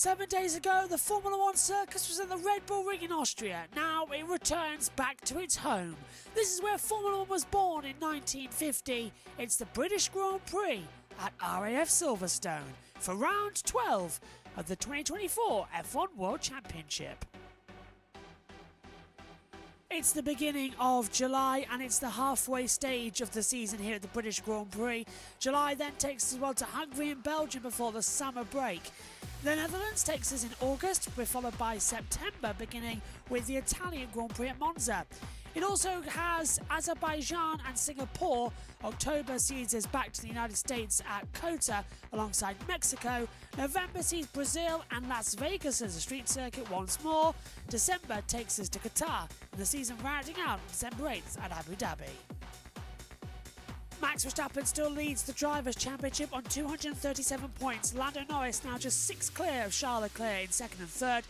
7 days ago, the Formula One circus was at the Red Bull Ring in Austria. Now it returns back to its home. This is where Formula One was born in 1950. It's the British Grand Prix at RAF Silverstone for round 12 of the 2024 F1 World Championship. It's the beginning of July and it's the halfway stage of the season here at the British Grand Prix. July then takes us as well to Hungary and Belgium before the summer break. The Netherlands takes us in August, we're followed by September, beginning with the Italian Grand Prix at Monza. It also has Azerbaijan and Singapore. October sees us back to the United States at COTA alongside Mexico. November sees Brazil and Las Vegas as a street circuit once more. December takes us to Qatar, and the season rounding out on December 8th at Abu Dhabi. Max Verstappen still leads the Drivers' Championship on 237 points. Lando Norris now just 6 clear of Charles Leclerc in second and third.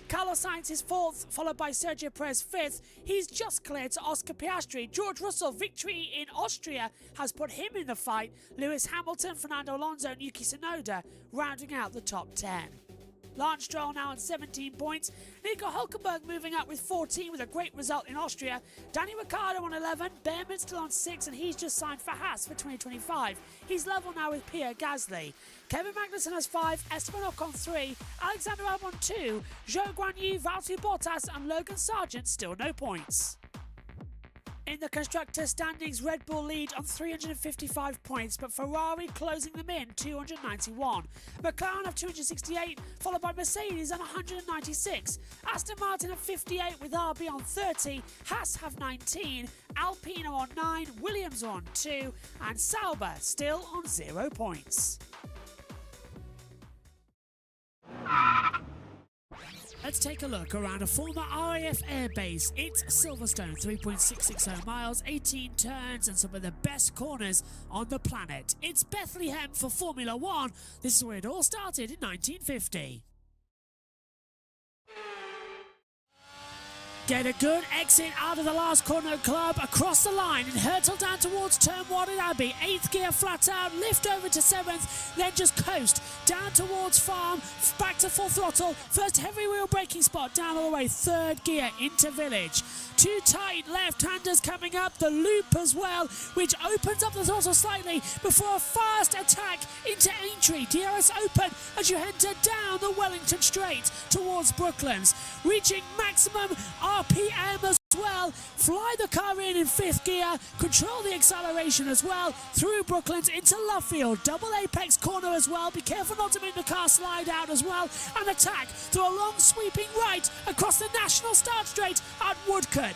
Carlos Sainz is fourth, followed by Sergio Perez fifth. He's just clear to Oscar Piastri. George Russell, victory in Austria has put him in the fight. Lewis Hamilton, Fernando Alonso and Yuki Tsunoda rounding out the top 10. Lance Stroll now on 17 points. Nico Hülkenberg moving up with 14 with a great result in Austria. Danny Ricciardo on 11, Behrman still on 6 and he's just signed for Haas for 2025. He's level now with Pierre Gasly. Kevin Magnussen has 5, Esteban Ocon 3, Alexander Albon 2, Zhou Guanyu, Valtteri Bottas and Logan Sargent still no points. In the constructor standings, Red Bull lead on 355 points, but Ferrari closing them in 291. McLaren have 268, followed by Mercedes on 196. Aston Martin have 58 with RB on 30. Haas have 19, Alpine are on 9, Williams are on 2, and Sauber still on 0 points. Let's take a look around a former RAF airbase. It's Silverstone, 3.660 miles, 18 turns and some of the best corners on the planet. It's Bethlehem for Formula One. This is where it all started in 1950. Get a good exit out of the last corner club, across the line and hurtle down towards turn 1 at Abbey. 8th gear flat out, lift over to 7th, then just coast down towards Farm, back to full throttle. First heavy wheel braking spot down all the way, 3rd gear into Village. 2 tight left-handers coming up, the loop as well, which opens up the throttle slightly before a fast attack into Aintree. DRS open as you enter down the Wellington Straight towards Brooklands, reaching maximum RPM as well. Fly the car in 5th gear, control the acceleration as well through Brooklands into Lovefield. Double apex corner as well. Be careful not to make the car slide out as well. And attack through a long sweeping right across the National Start Straight at Woodcote.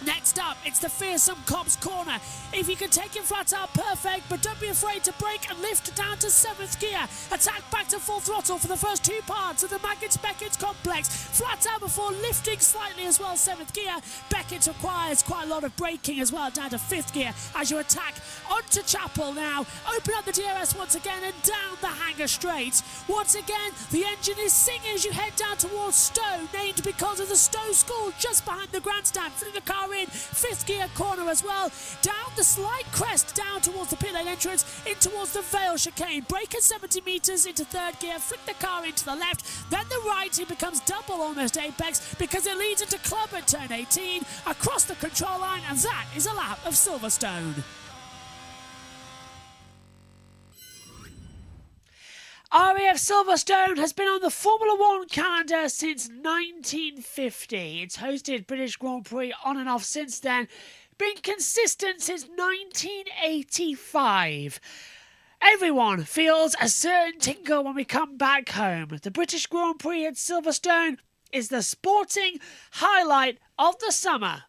Next up, it's the fearsome Cops corner. If you can take it flat out, perfect, but don't be afraid to brake and lift down to 7th gear. Attack back to full throttle for the first 2 parts of the Maggotts-Beckett complex. Flat out before lifting slightly as well, 7th gear. Beckett requires quite a lot of braking as well, down to 5th gear as you attack onto Chapel now. Open up the DRS once again and down the Hanger Straight. Once again, the engine is singing as you head down towards Stowe, named because of the Stowe School just behind the grandstand. Flipping the car in 5th gear corner as well, down the slight crest down towards the pit lane entrance, in towards the Vale chicane, brake at 70 metres into 3rd gear, flick the car into the left, then the right. It becomes double almost apex because it leads into Club at turn 18 across the control line, and that is a lap of Silverstone. RAF Silverstone has been on the Formula One calendar since 1950. It's hosted British Grand Prix on and off since then. Been consistent since 1985. Everyone feels a certain tingle when we come back home. The British Grand Prix at Silverstone is the sporting highlight of the summer.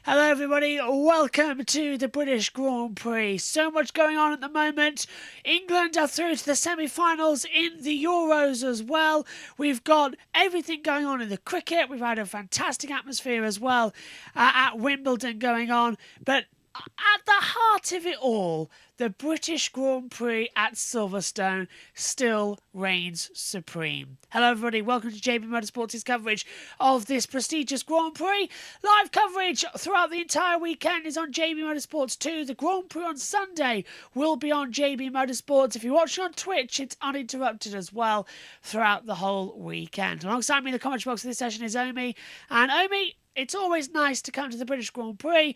Hello everybody, welcome to the British Grand Prix. So much going on at the moment. England are through to the semi-finals in the Euros as well. We've got everything going on in the cricket. We've had a fantastic atmosphere as well at Wimbledon going on. But at the heart of it all, the British Grand Prix at Silverstone still reigns supreme. Hello everybody, welcome to JB Motorsports' coverage of this prestigious Grand Prix. Live coverage throughout the entire weekend is on JB Motorsports 2. The Grand Prix on Sunday will be on JB Motorsports. If you're watching on Twitch, it's uninterrupted as well throughout the whole weekend. Alongside me in the comment box of this session is Omi. And Omi, it's always nice to come to the British Grand Prix.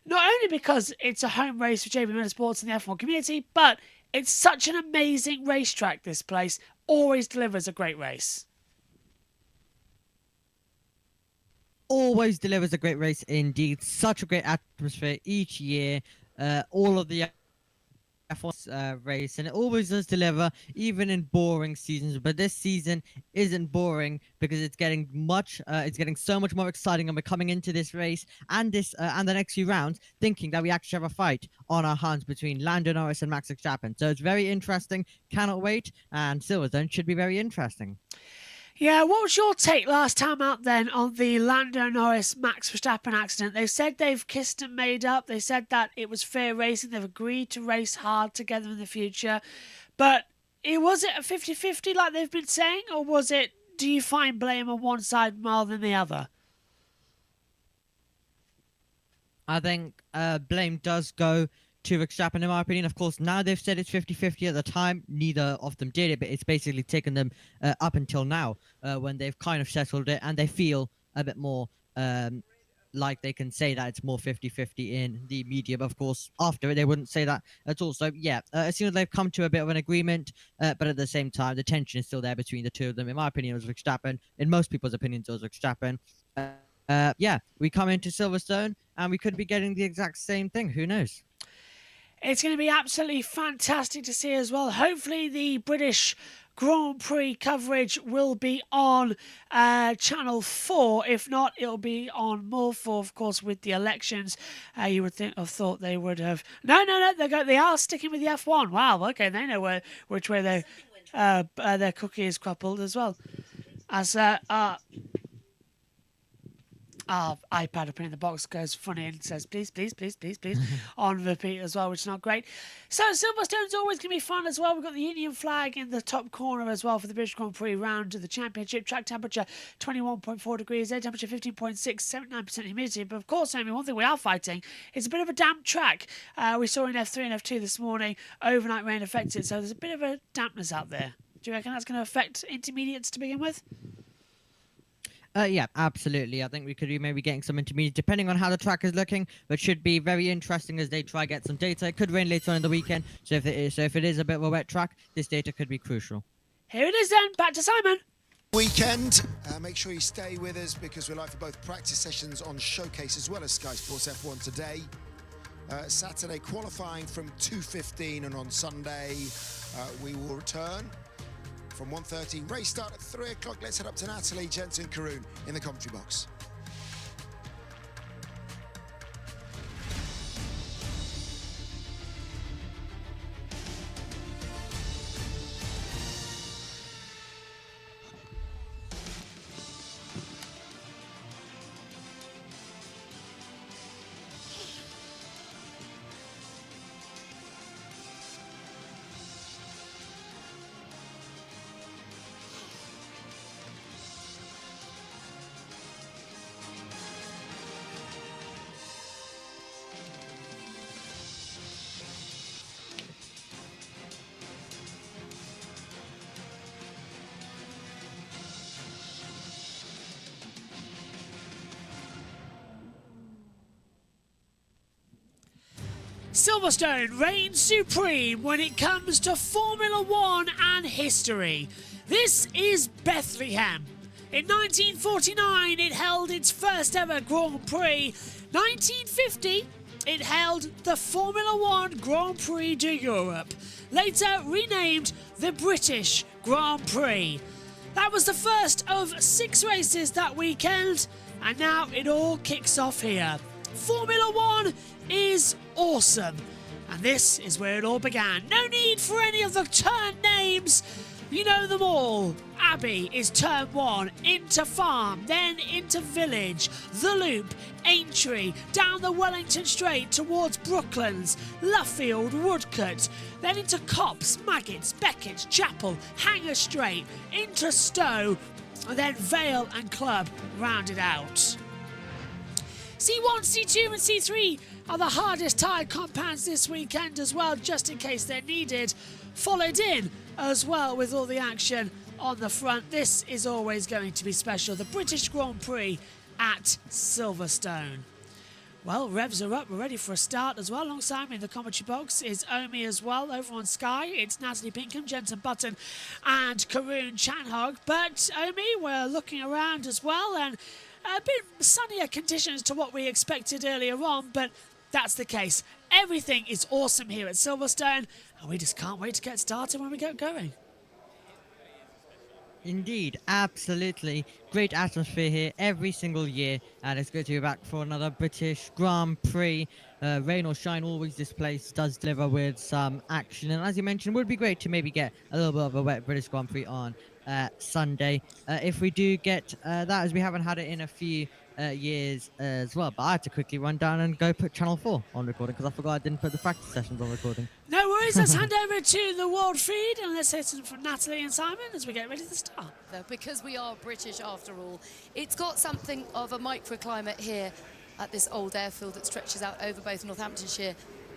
Not only because it's a home race for JB Motorsports and the F1 community, but it's such an amazing racetrack, this place. Always delivers a great race. Always delivers a great race indeed. Such a great atmosphere each year. All of the F1 race, and it always does deliver, even in boring seasons. But this season isn't boring because it's getting so much more exciting, and we're coming into this race and the next few rounds thinking that we actually have a fight on our hands between Lando Norris and Max Verstappen. So it's very interesting. Cannot wait, and Silverstone should be very interesting. Yeah, what was your take last time out then on the Lando Norris Max Verstappen accident? They said they've kissed and made up. They said that it was fair racing. They've agreed to race hard together in the future. But was it a 50-50 like they've been saying? Or was it, do you find blame on one side more than the other? I think blame does go to Verstappen, in my opinion. Of course, now they've said it's 50-50. At the time, neither of them did it, but it's basically taken them up until now when they've kind of settled it, and they feel a bit more like they can say that it's more 50-50 in the media. But of course, after it, they wouldn't say that at all. So yeah, as soon as they've come to a bit of an agreement, but at the same time, the tension is still there between the two of them. In my opinion, it was Verstappen. In most people's opinions, it was Verstappen. Yeah, we come into Silverstone, and we could be getting the exact same thing. Who knows? It's going to be absolutely fantastic to see as well. Hopefully the British Grand Prix coverage will be on Channel 4. If not, it'll be on More 4, of course, with the elections. You would have thought they would have... No, they are sticking with the F1. Wow, okay, they know which way their cookie is crumpled as well. As our iPad up in the box goes funny and says, please, on repeat as well, which is not great. So Silverstone's always going to be fun as well. We've got the Union flag in the top corner as well for the British Grand Prix round of the championship. Track temperature 21.4 degrees, air temperature 15.6, 79% humidity. But of course, I mean, one thing we are fighting is a bit of a damp track. We saw in F3 and F2 this morning, overnight rain affected, so there's a bit of a dampness out there. Do you reckon that's going to affect intermediates to begin with? Yeah, absolutely. I think we could be maybe getting some intermediate, depending on how the track is looking, but should be very interesting as they try to get some data. It could rain later on in the weekend, so if it is a bit of a wet track, this data could be crucial. Here it is then, back to Simon. Weekend. Make sure you stay with us because we're live for both practice sessions on Showcase as well as Sky Sports F1 today. Saturday qualifying from 2:15, and on Sunday we will return from 1:30. Race start at 3 o'clock. Let's head up to Natalie Jensen-Caroon in the commentary box. Silverstone reigns supreme when it comes to Formula One and history. This is Bethlehem. In 1949, it held its first ever Grand Prix. 1950, it held the Formula One Grand Prix de Europe, later renamed the British Grand Prix. That was the first of 6 races that weekend, and now it all kicks off here. Formula One is awesome, and this is where it all began. No need for any of the turn names. You know them all. Abbey is turn 1, into Farm, then into Village, the Loop, Aintree, down the Wellington Straight towards Brooklands, Luffield, Woodcote, then into Copse, Maggots, Beckett, Chapel, Hanger Straight, into Stowe, and then Vale and Club rounded out. C1, C2 and C3 are the hardest tyre compounds this weekend as well, just in case they're needed. Followed in as well with all the action on the front. This is always going to be special. The British Grand Prix at Silverstone. Well, revs are up. We're ready for a start as well. Alongside me in the commentary box is Omi as well. Over on Sky, it's Natalie Pinkham, Jensen Button and Karoon Chanhog. But Omi, we're looking around as well, and a bit sunnier conditions to what we expected earlier on, but that's the case. Everything is awesome here at Silverstone, and we just can't wait to get started when we get going. Indeed, absolutely. Great atmosphere here every single year, and it's good to be back for another British Grand Prix. Rain or shine, always this place does deliver with some action, and as you mentioned, it would be great to maybe get a little bit of a wet British Grand Prix on Sunday. If we do get that, as we haven't had it in a few years as well. But I had to quickly run down and go put Channel 4 on recording because I forgot I didn't put the practice sessions on recording. No worries, let's hand over to the world feed and let's listen from Natalie and Simon as we get ready to start. Because we are British after all, it's got something of a microclimate here at this old airfield that stretches out over both Northamptonshire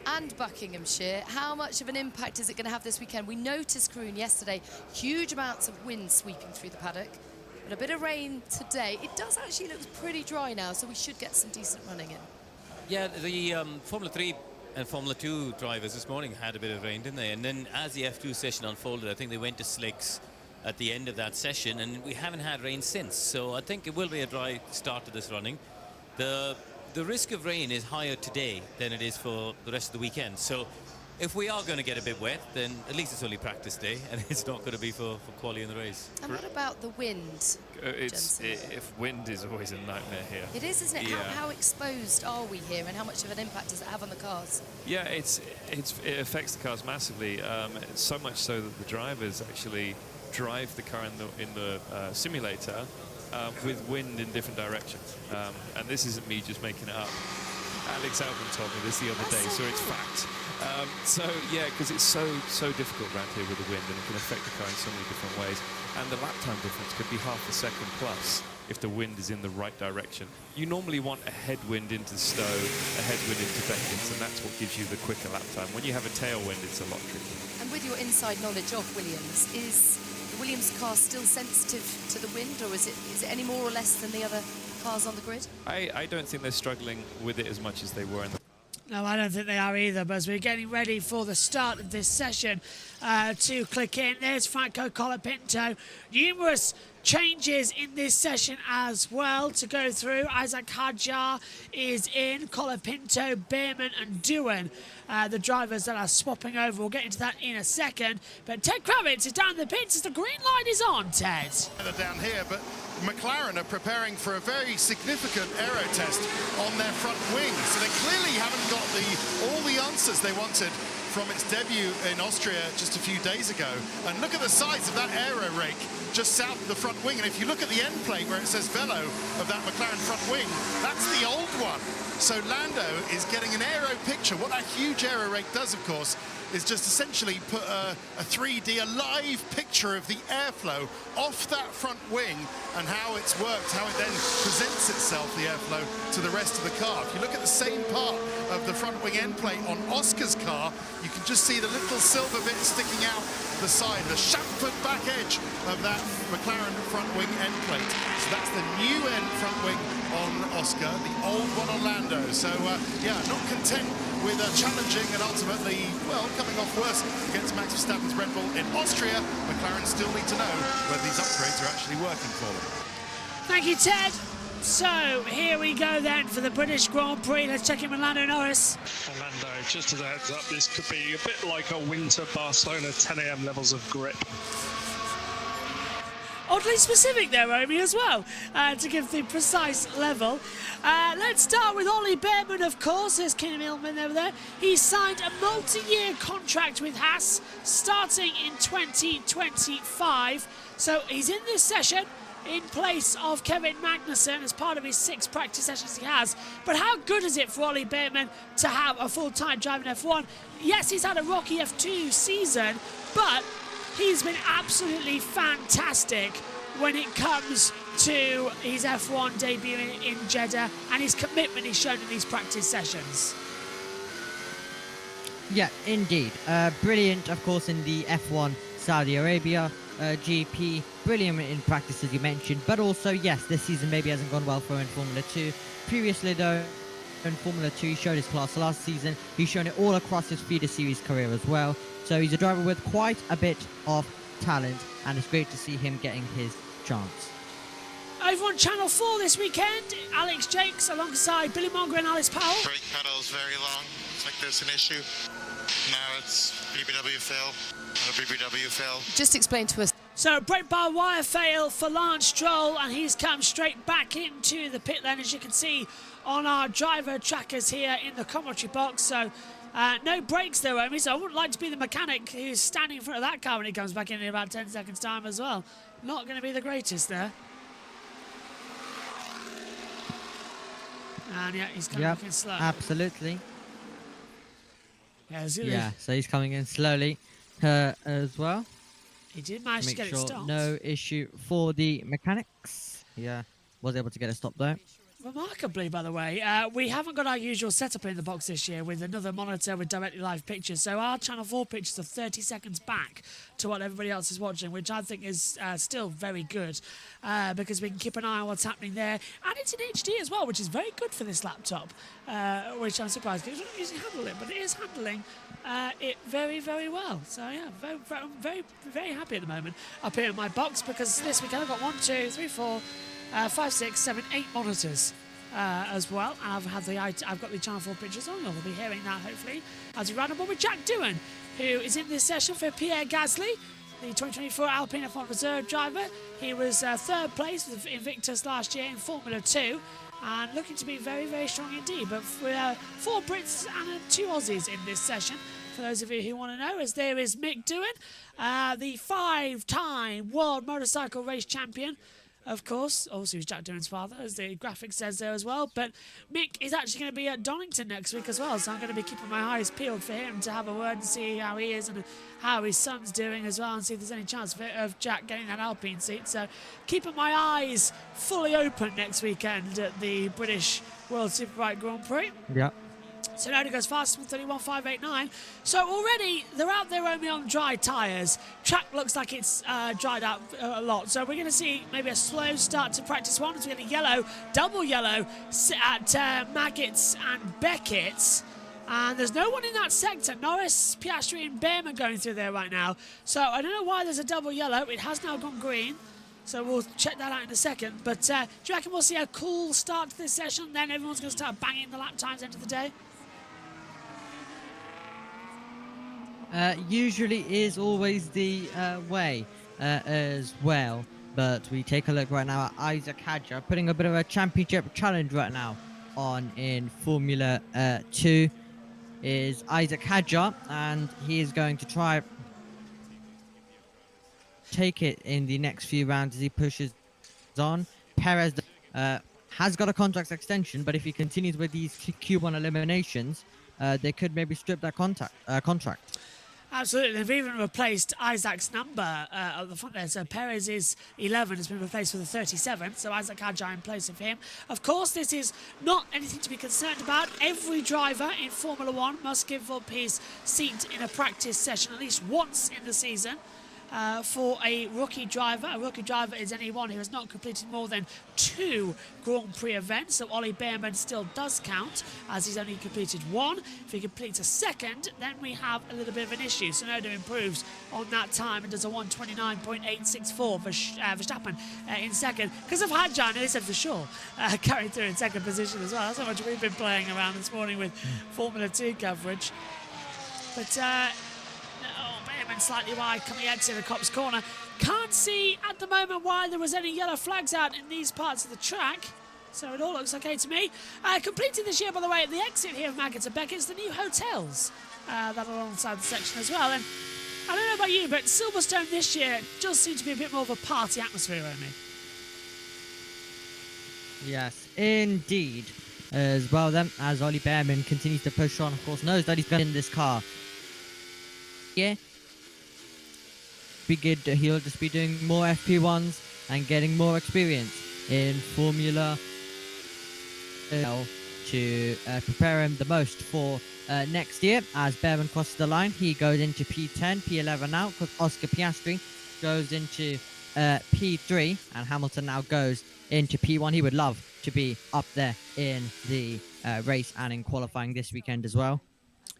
and Buckinghamshire. How much of an impact is it going to have this weekend? We noticed, Karoon, yesterday, huge amounts of wind sweeping through the paddock. But a bit of rain today. It does actually look pretty dry now, so we should get some decent running in. Yeah, the Formula 3 and Formula 2 drivers this morning had a bit of rain, didn't they? And then as the F2 session unfolded, I think they went to slicks at the end of that session, and we haven't had rain since. So I think it will be a dry start to this running. The risk of rain is higher today than it is for the rest of the weekend. So if we are going to get a bit wet, then at least it's only practice day, and it's not going to be for quali in the race. And what about the wind? If wind is always a nightmare here. It is, isn't it? Yeah. How exposed are we here, and how much of an impact does it have on the cars? Yeah, it affects the cars massively. So much so that the drivers actually drive the car in the simulator with wind in different directions. And this isn't me just making it up. Alex Albon told me this the other day, so it's fact. So yeah, because it's so difficult around here with the wind, and it can affect the car in so many different ways. And the lap time difference could be half a second plus if the wind is in the right direction. You normally want a headwind into Stowe, a headwind into Beckett, and that's what gives you the quicker lap time. When you have a tailwind, it's a lot trickier. And with your inside knowledge of Williams, is the Williams car still sensitive to the wind, or is it any more or less than the other cars on the grid? I don't think they're struggling with it as much as they were in the... No, I don't think they are either, but as we're getting ready for the start of this session to click in, there's Franco Colapinto. Numerous changes in this session as well to go through. Isaac Hadjar is in, Colapinto, Behrman and Doohan, the drivers that are swapping over. We'll get into that in a second. But Ted Kravitz is down the pits as the green light is on, Ted. They're down here, but McLaren are preparing for a very significant aero test on their front wing. So they clearly haven't got all the answers they wanted from its debut in Austria just a few days ago. And look at the size of that aero rake just south of the front wing. And if you look at the end plate where it says Velo of that McLaren front wing, that's the old one. So Lando is getting an aero picture. What that huge aero rake does, of course, is just essentially put a 3D, a live picture of the airflow off that front wing and how it's worked, how it then presents itself, the airflow, to the rest of the car. If you look at the same part of the front wing end plate on Oscar's car, you can just see the little silver bit sticking out the side, the chamfered back edge of that McLaren front wing end plate. So that's the new end front wing on Oscar, the old one on Lando. So yeah, not content with challenging and ultimately, well, coming off worse against Max Verstappen's Red Bull in Austria. McLaren still need to know whether these upgrades are actually working for them. Thank you, Ted. So here we go then for the British Grand Prix. Let's check in with Lando Norris. And Lando, just as a heads up, this could be a bit like a winter Barcelona 10 AM levels of grip. Oddly specific there, Romy, as well, to give the precise level. Let's start with Ollie Bearman, of course. There's Kenny Millman over there. He signed a multi-year contract with Haas starting in 2025. So he's in this session in place of Kevin Magnussen as part of his 6 practice sessions he has. But how good is it for Ollie Bearman to have a full-time drive in F1? Yes, he's had a rocky F2 season, but he's been absolutely fantastic when it comes to his F1 debut in Jeddah and his commitment he's shown in these practice sessions. Yeah, indeed. Brilliant, of course, in the F1 Saudi Arabia GP. Brilliant in practice, as you mentioned. But also, yes, this season maybe hasn't gone well for him in Formula 2. Previously, though, in Formula 2, he showed his class last season. He's shown it all across his feeder series career as well. So he's a driver with quite a bit of talent, and it's great to see him getting his chance. Over on Channel 4 this weekend, Alex Jakes alongside Billy Monger and Alice Powell. Brake pedal's very long. It's like there's an issue. Now it's BBW fail, and a BBW fail. Just explain to us. So brake bar wire fail for Lance Stroll, and he's come straight back into the pit lane, as you can see on our driver trackers here in the commentary box. So no brakes there, Romy, so I wouldn't like to be the mechanic who's standing in front of that car when he comes back in about 10 seconds time as well. Not going to be the greatest there. And yeah, he's coming in slow. Absolutely. Yeah, so he's coming in slowly as well. He did manage to get it stopped. No issue for the mechanics. Yeah, was able to get it stopped though. Remarkably, by the way, we haven't got our usual setup in the box this year with another monitor with directly live pictures. So our Channel 4 pictures are 30 seconds back to what everybody else is watching, which I think is still very good because we can keep an eye on what's happening there. And it's in HD as well, which is very good for this laptop, which I'm surprised because it doesn't usually handle it, but it is handling it very, very well. So yeah, I'm very happy at the moment up here in my box because this weekend I've got 1, 2, 3, 4, 5, 6, 7, 8 monitors as well. And I've got the Channel 4 pictures on. You'll be hearing that hopefully as we run on with Jack Doohan, who is in this session for Pierre Gasly, the 2024 Alpine F1 Reserve driver. He was 3rd place with Invictus last year in Formula 2 and looking to be very, very strong indeed. But with 4 Brits and 2 Aussies in this session, for those of you who want to know, as there is Mick Doohan, the 5-time World Motorcycle Race Champion. Of course, also he's Jack Doohan's father, as the graphic says there as well. But Mick is actually going to be at Donington next week as well, so I'm going to be keeping my eyes peeled for him to have a word and see how he is and how his son's doing as well, and see if there's any chance of Jack getting that Alpine seat. So keeping my eyes fully open next weekend at the British World Superbike Grand Prix. Yeah. So now it goes fast with 31.589. So already they're out there only on dry tyres. Track looks like it's dried out a lot. So we're going to see maybe a slow start to practice 1 as we get a yellow, double yellow at Maggots and Beckett's. And there's no one in that sector. Norris, Piastri and Bearman going through there right now. So I don't know why there's a double yellow. It has now gone green. So we'll check that out in a second. But do you reckon we'll see a cool start to this session? Then everyone's going to start banging the lap times end of the day? Usually is always the way as well, but we take a look right now at Isaac Hadjar putting a bit of a championship challenge right now on in Formula 2 is Isaac Hadjar, and he is going to try take it in the next few rounds as he pushes on. Perez has got a contract extension, but if he continues with these Q1 eliminations, they could maybe strip that contract. Absolutely. They've even replaced Isaac's number at the front there. So Perez's 11 has been replaced with a 37. So Isaac Hadjar in place of him. Of course, this is not anything to be concerned about. Every driver in Formula 1 must give up his seat in a practice session at least once in the season. For a rookie driver. A rookie driver is anyone who has not completed more than 2 Grand Prix events, so Ollie Bearman still does count, as he's only completed 1. If he completes a 2nd, then we have a little bit of an issue. Sonoda improves on that time and does a 129.864 for Verstappen in 2nd. Because of Hadjar, they said for sure, carrying through in 2nd position as well. That's how much we've been playing around this morning with Formula 2 coverage. But... Bearman slightly wide coming out to the Copse corner. Can't see at the moment why there was any yellow flags out in these parts of the track. So it all looks okay to me. Completed this year, by the way, at the exit here of Maggots and Beckett's, the new hotels that are alongside the section as well. And I don't know about you, but Silverstone this year does seem to be a bit more of a party atmosphere, Omi. Yes, indeed. As well then, as Ollie Behrman continues to push on, of course, knows that he's going in this car. Yeah. Be good. He'll just be doing more FP1s and getting more experience in Formula to prepare him the most for next year. As Behrman crosses the line, he goes into P10, P11 now, because Oscar Piastri goes into P3, and Hamilton now goes into P1. He would love to be up there in the race and in qualifying this weekend as well.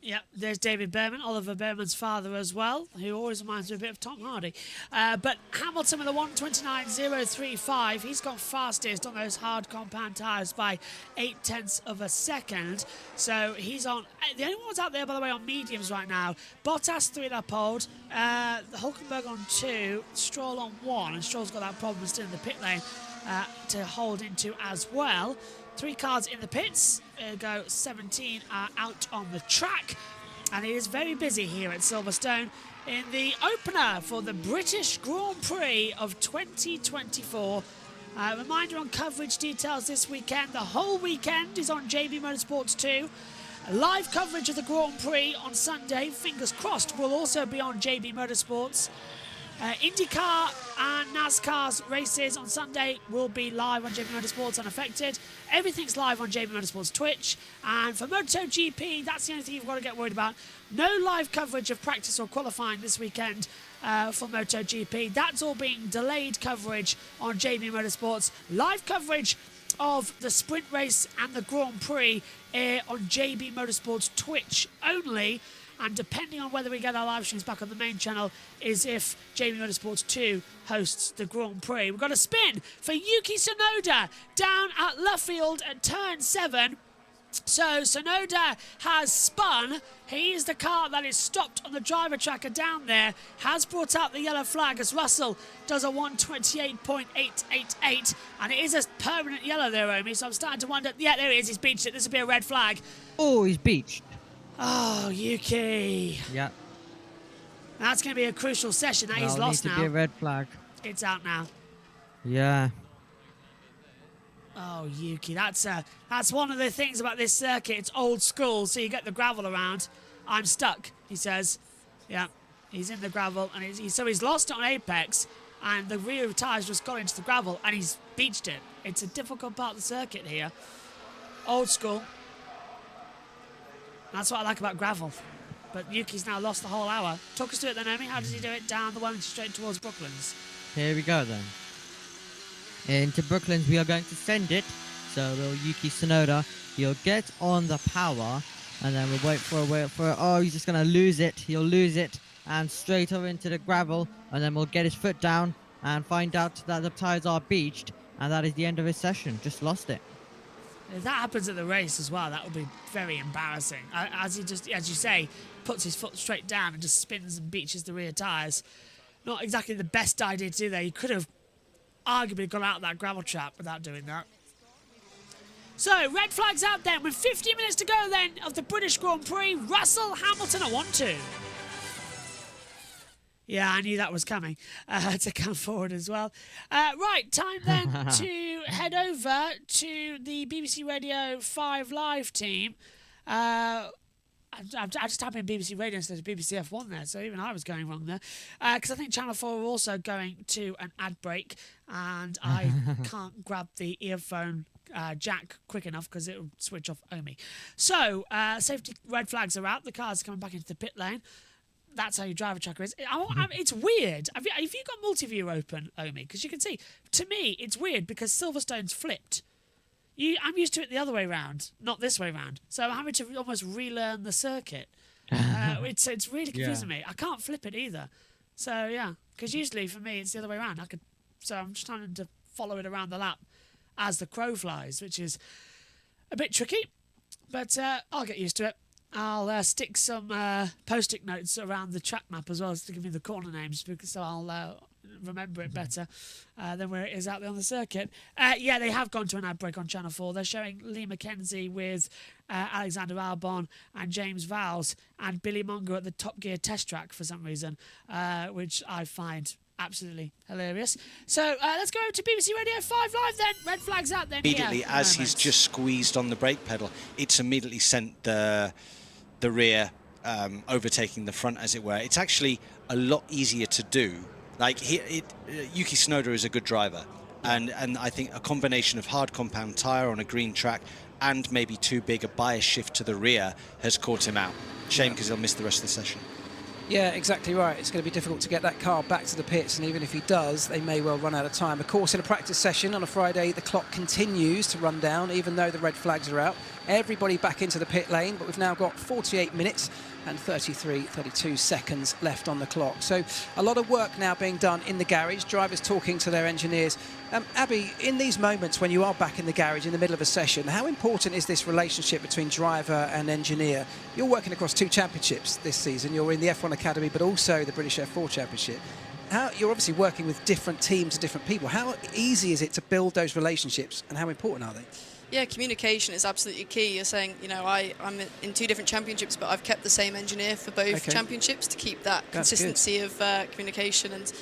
Yep, there's David Behrman, Oliver Behrman's father as well, who always reminds me a bit of Tom Hardy. But Hamilton with a 1:29.035, he's gone fastest on those hard compound tyres by 0.8 of a second. So he's on, the only ones out there, by the way, on mediums right now. Bottas 3 at uphold, Hulkenberg on 2, Stroll on 1, and Stroll's got that problem still in the pit lane to hold into as well. 3 cars in the pits, go 17 out on the track, and it is very busy here at Silverstone in the opener for the British Grand Prix of 2024. Reminder on coverage details this weekend. The whole weekend is on JB Motorsports 2. Live coverage of the Grand Prix on Sunday, fingers crossed, will also be on JB Motorsports. IndyCar and NASCAR's races on Sunday will be live on JB Motorsports unaffected. Everything's live on JB Motorsports Twitch. And for MotoGP, that's the only thing you've got to get worried about. No live coverage of practice or qualifying this weekend for MotoGP. That's all being delayed coverage on JB Motorsports. Live coverage of the sprint race and the Grand Prix on JB Motorsports Twitch only. And depending on whether we get our live streams back on the main channel is if JB Motorsports 2 hosts the Grand Prix. We've got a spin for Yuki Tsunoda down at Luffield at turn 7. So Tsunoda has spun. He is the car that is stopped on the driver tracker down there. Has brought out the yellow flag as Russell does a 1:28.888. And it is a permanent yellow there, Omi. So I'm starting to wonder. Yeah, there it is. He's beached it. This will be a red flag. Oh, he's beached. Oh, Yuki. Yeah. That's going to be a crucial session. That he's lost now. Need to be a red flag. It's out now. Yeah. Oh, Yuki. That's one of the things about this circuit. It's old school, so you get the gravel around. I'm stuck, he says. Yeah, he's in the gravel, and so he's lost it on Apex, and the rear tyres just got into the gravel, and he's beached it. It's a difficult part of the circuit here. Old school. That's what I like about gravel. But Yuki's now lost the whole hour. Talk us through it then, Omi. How does he do it down the one straight towards Brooklands? Here we go then. Into Brooklands we are going to send it. So will Yuki Tsunoda, he'll get on the power, and then we'll wait for it. Oh, he's just going to lose it. He'll lose it, and straight over into the gravel, and then we'll get his foot down and find out that the tyres are beached, and that is the end of his session. Just lost it. If that happens at the race as well, that would be very embarrassing. As he just, as you say, puts his foot straight down and just spins and beaches the rear tyres. Not exactly the best idea to do there. He could have arguably gone out of that gravel trap without doing that. So, red flags out then with 50 minutes to go then of the British Grand Prix. Russell, Hamilton at 1-2. Yeah, I knew that was coming to come forward as well. Right, time then to head over to the BBC Radio 5 Live team. I just typed in BBC Radio instead of BBC F1 there, so even I was going wrong there. Because I think Channel 4 are also going to an ad break, and I can't grab the earphone jack quick enough because it'll switch off Omi. So, safety red flags are out. The car's coming back into the pit lane. That's how your driver tracker is. It's weird. Have you got multi-view open, Omi? Because you can see, to me, it's weird because Silverstone's flipped. I'm used to it the other way round, not this way round. So I'm having to almost relearn the circuit. It's really confusing me. I can't flip it either. So, yeah, because usually for me, it's the other way around. So I'm just trying to follow it around the lap as the crow flies, which is a bit tricky. But I'll get used to it. I'll stick some post-it notes around the track map as well as to give me the corner names, because I'll remember it better than where it is out there on the circuit. Yeah, they have gone to an ad break on Channel 4. They're showing Lee Mackenzie with Alexander Albon and James Vowles and Billy Monger at the Top Gear test track for some reason, which I find absolutely hilarious. So let's go over to BBC Radio 5 Live then. Red flags out then. Immediately, as he's just squeezed on the brake pedal, it's immediately sent the rear overtaking the front, as it were. It's actually a lot easier to do. Like, Yuki Tsunoda is a good driver, and I think a combination of hard compound tyre on a green track and maybe too big a bias shift to the rear has caught him out. Shame, because he'll miss the rest of the session. Yeah, exactly right. It's going to be difficult to get that car back to the pits, and even if he does, they may well run out of time. Of course, in a practice session on a Friday, the clock continues to run down, even though the red flags are out. Everybody back into the pit lane, but we've now got 48 minutes and 32 seconds left on the clock. So a lot of work now being done in the garage, drivers talking to their engineers. Abby, in these moments when you are back in the garage in the middle of a session, how important is this relationship between driver and engineer? You're working across 2 championships this season. You're in the F1 Academy, but also the British F4 Championship. You're obviously working with different teams and different people. How easy is it to build those relationships, and how important are they? Yeah, communication is absolutely key. You're saying, you know, I'm in 2 different championships, but I've kept the same engineer for both championships to keep that consistency of communication. And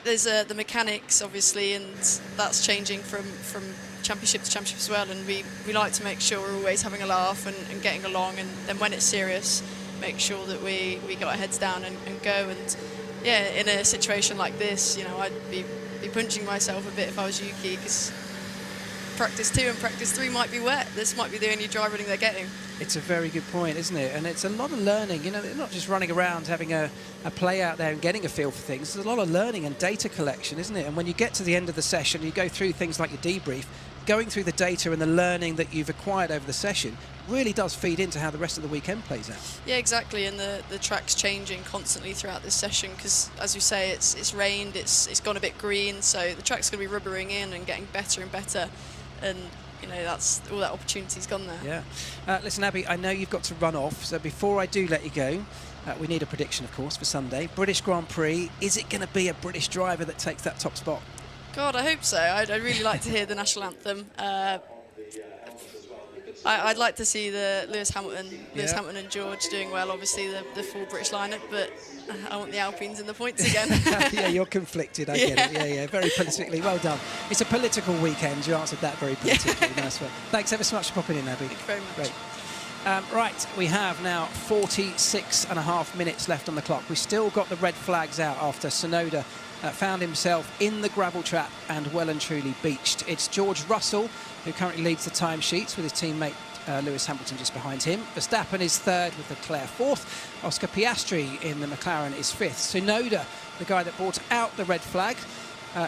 there's the mechanics, obviously, and that's changing from championship to championship as well. And we like to make sure we're always having a laugh and getting along. And then when it's serious, make sure that we got our heads down and go. And yeah, in a situation like this, you know, I'd be punching myself a bit if I was Yuki, because practice 2 and practice 3 might be wet. This might be the only dry running they're getting. It's a very good point, isn't it? And it's a lot of learning. You know, they're not just running around having a play out there and getting a feel for things. There's a lot of learning and data collection, isn't it? And when you get to the end of the session, you go through things like your debrief, going through the data and the learning that you've acquired over the session really does feed into how the rest of the weekend plays out. Yeah, exactly. And the track's changing constantly throughout this session because, as you say, it's rained, it's gone a bit green, so the track's going to be rubbering in and getting better and better. And you know, that's all that opportunity's gone there. Yeah. Listen, Abby, I know you've got to run off, so before I do let you go, we need a prediction, of course, for Sunday. British Grand Prix, is it going to be a British driver that takes that top spot? God, I hope so. I'd really like to hear the national anthem. I'd like to see the Lewis Hamilton and George doing well, obviously the full British lineup, but I want the Alpines in the points again. Yeah, you're conflicted, I get it. Yeah, very politically. Well done. It's a political weekend. You answered that very politically. Nice one. Thanks ever so much for popping in, Abby. Thank you very much. Great. Right, we have now 46.5 minutes left on the clock. We've still got the red flags out after Tsunoda found himself in the gravel trap and well and truly beached. It's George Russell who currently leads the timesheets with his teammate Lewis Hamilton just behind him. Verstappen is 3rd with Leclerc 4th. Oscar Piastri in the McLaren is 5th. Tsunoda, the guy that brought out the red flag,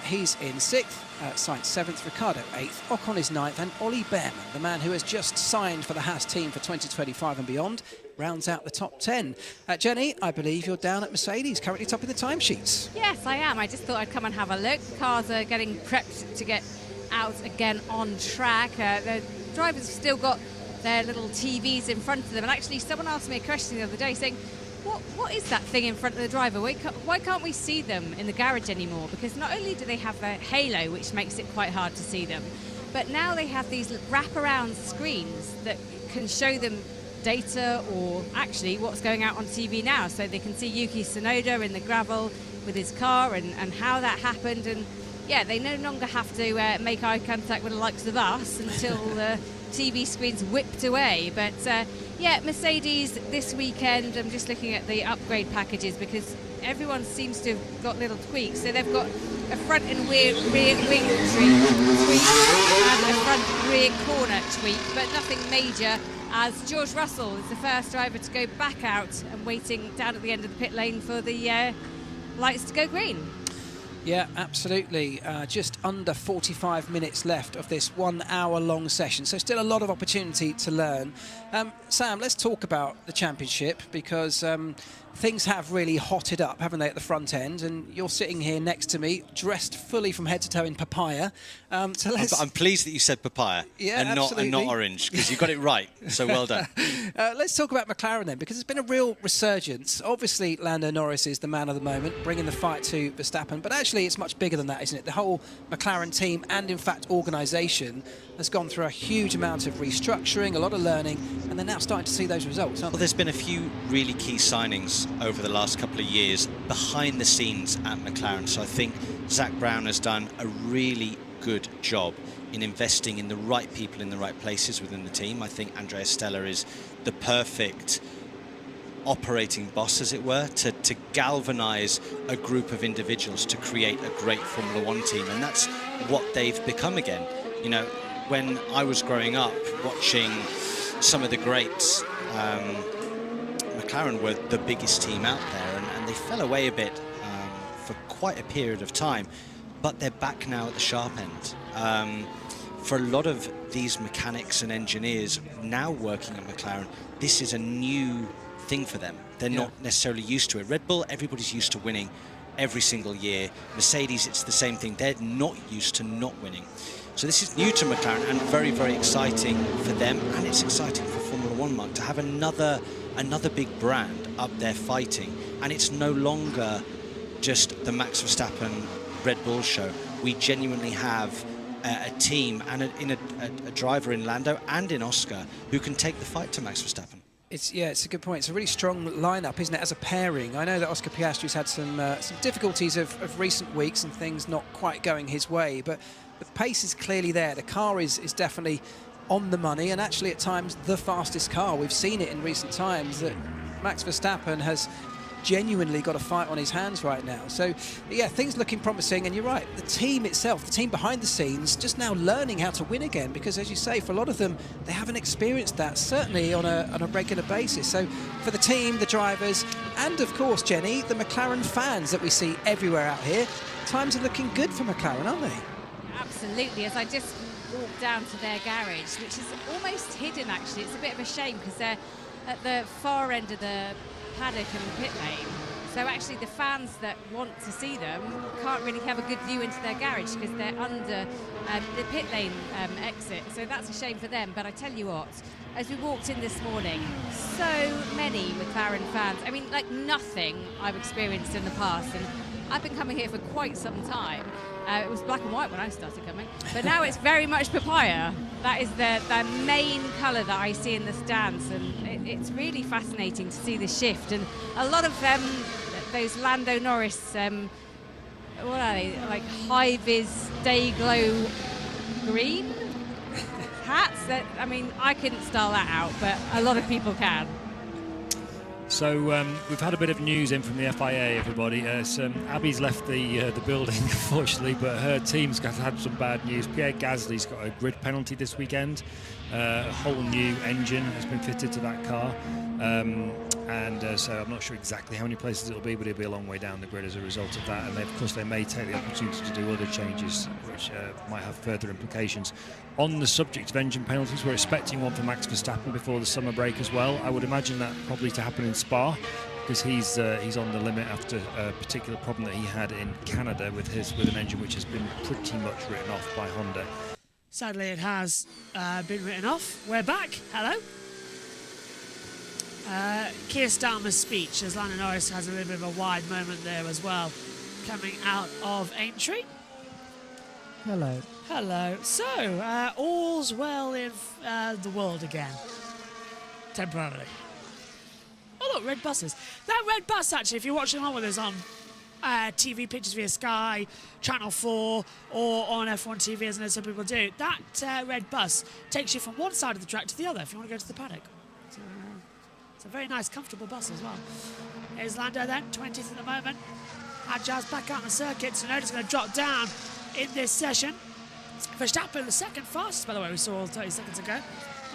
he's in 6th. Sainz 7th, Ricciardo 8th, Ocon is 9th, and Ollie Behrman, the man who has just signed for the Haas team for 2025 and beyond, rounds out the top 10. Jenny, I believe you're down at Mercedes, currently topping the timesheets. Yes, I am. I just thought I'd come and have a look. Cars are getting prepped to get out again on track. The drivers have still got their little TVs in front of them, and actually someone asked me a question the other day saying, what is that thing in front of the driver? Why can't we see them in the garage anymore? Because not only do they have a halo, which makes it quite hard to see them, but now they have these wraparound screens that can show them data or actually what's going out on TV now. So they can see Yuki Tsunoda in the gravel with his car and how that happened. And yeah, they no longer have to make eye contact with the likes of us until the TV screen's whipped away. But yeah, Mercedes this weekend, I'm just looking at the upgrade packages because everyone seems to have got little tweaks. So they've got a front and rear wing tweak and a front rear corner tweak, but nothing major, as George Russell is the first driver to go back out and waiting down at the end of the pit lane for the lights to go green. Yeah, absolutely. Just under 45 minutes left of this 1 hour long session. So still a lot of opportunity to learn. Sam, let's talk about the championship because things have really hotted up, haven't they, at the front end? And you're sitting here next to me, dressed fully from head to toe in papaya. So let's... I'm pleased that you said papaya and not orange, because you got it right. So well done. Let's talk about McLaren then, because it's been a real resurgence. Obviously, Lando Norris is the man of the moment, bringing the fight to Verstappen. But actually, it's much bigger than that, isn't it? The whole McLaren team and, in fact, organisation has gone through a huge amount of restructuring, a lot of learning, and they're now starting to see those results, aren't they? Well, there's been a few really key signings over the last couple of years behind the scenes at McLaren. So I think Zach Brown has done a really good job in investing in the right people in the right places within the team. I think Andrea Stella is the perfect operating boss, as it were, to galvanise a group of individuals to create a great Formula One team. And that's what they've become again. You know, when I was growing up watching some of the greats, McLaren were the biggest team out there, and they fell away a bit for quite a period of time, but they're back now at the sharp end. For a lot of these mechanics and engineers now working at McLaren, this is a new thing for them. They're not necessarily used to it. Red Bull, everybody's used to winning every single year. Mercedes, it's the same thing. They're not used to not winning. So this is new to McLaren and very, very exciting for them, and it's exciting for Formula One, Mark, to have another big brand up there fighting. And it's no longer just the Max Verstappen Red Bull show. We genuinely have a team and a driver in Lando and in Oscar who can take the fight to Max Verstappen. It's a good point. It's a really strong lineup, isn't it, as a pairing? I know that Oscar Piastri's had some difficulties of recent weeks and things not quite going his way, but the pace is clearly there. The car is definitely on the money, and actually at times the fastest car. We've seen it in recent times that Max Verstappen has genuinely got a fight on his hands right now. So yeah, things looking promising, and you're right, the team itself, the team behind the scenes, just now learning how to win again, because as you say, for a lot of them, they haven't experienced that, certainly on a regular basis. So for the team, the drivers, and of course, Jenny, the McLaren fans that we see everywhere out here, times are looking good for McLaren, aren't they? Absolutely. As I just walked down to their garage, which is almost hidden actually, it's a bit of a shame because they're at the far end of the paddock and the pit lane, so actually the fans that want to see them can't really have a good view into their garage because they're under the pit lane exit, so that's a shame for them. But I tell you what, as we walked in this morning, so many McLaren fans, I mean, like nothing I've experienced in the past, and I've been coming here for quite some time. It was black and white when I started coming, but now it's very much papaya. That is the main colour that I see in the stands, and it's really fascinating to see the shift. And a lot of those Lando Norris, what are they, like high-vis day glow green hats? That, I mean, I couldn't style that out, but a lot of people can. So we've had a bit of news in from the FIA, everybody. Abby's left the building, unfortunately, but her team's had some bad news. Pierre Gasly's got a grid penalty this weekend. A whole new engine has been fitted to that car. So I'm not sure exactly how many places it'll be, but it'll be a long way down the grid as a result of that. And of course, they may take the opportunity to do other changes, which might have further implications. On the subject of engine penalties, we're expecting one for Max Verstappen before the summer break as well. I would imagine that probably to happen in Spa, because he's on the limit after a particular problem that he had in Canada with an engine which has been pretty much written off by Honda. Sadly, it has been written off. We're back. Hello. Keir Starmer's speech, as Lando Norris has a little bit of a wide moment there as well, coming out of Aintree. Hello. Hello. So, all's well in the world again. Temporarily. Oh, look, red buses. That red bus, actually, if you're watching along with us on TV pictures via Sky, Channel 4, or on F1 TV, as I know some people do, that red bus takes you from one side of the track to the other if you want to go to the paddock. So, it's a very nice, comfortable bus as well. Here's Lando then, 20th at the moment. Agile's back out on the circuit, so Noda's going to drop down in this session. Verstappen, the second fastest, by the way, we saw 30 seconds ago,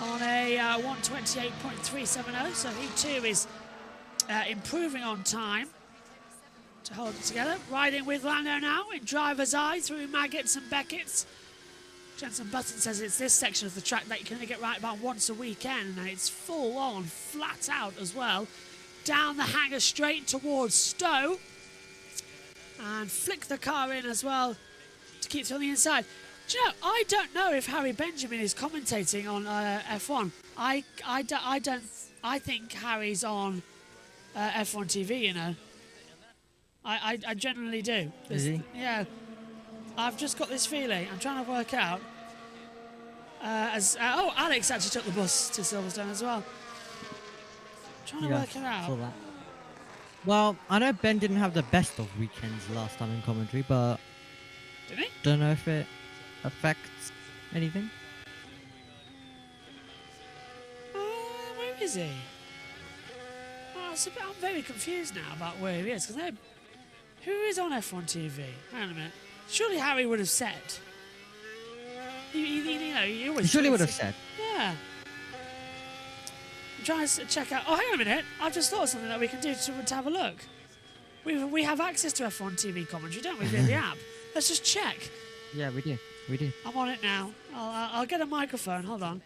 on a 1:28.370, so he too is improving on time to hold it together. Riding with Lando now in driver's eye through Maggots and Beckett's. Jenson Button says it's this section of the track that you can only get right about once a weekend, and it's full on, flat out as well. down the hangar straight towards Stowe. And flick the car in as well to keep it on the inside. Do you know, I don't know if Harry Benjamin is commentating on F1. I think Harry's on F1 TV, you know. I generally do. Is he? Yeah. I've just got this feeling. I'm trying to work out. Alex actually took the bus to Silverstone as well. I'm trying to work it out. Saw that. Well, I know Ben didn't have the best of weekends last time in commentary, but did he? Don't know if it affects anything. Where is he? I'm very confused now about where he is, because who is on F1 TV? Hang on a minute. Surely Harry would have said. He always Surely would have said. Yeah. I'm trying to check out. Oh, hang on a minute. I've just thought of something that we can do to have a look. We have access to F1 TV commentary, don't we, via the app? Let's just check. Yeah, we do. We do. I'm on it now. I'll get a microphone. Hold on.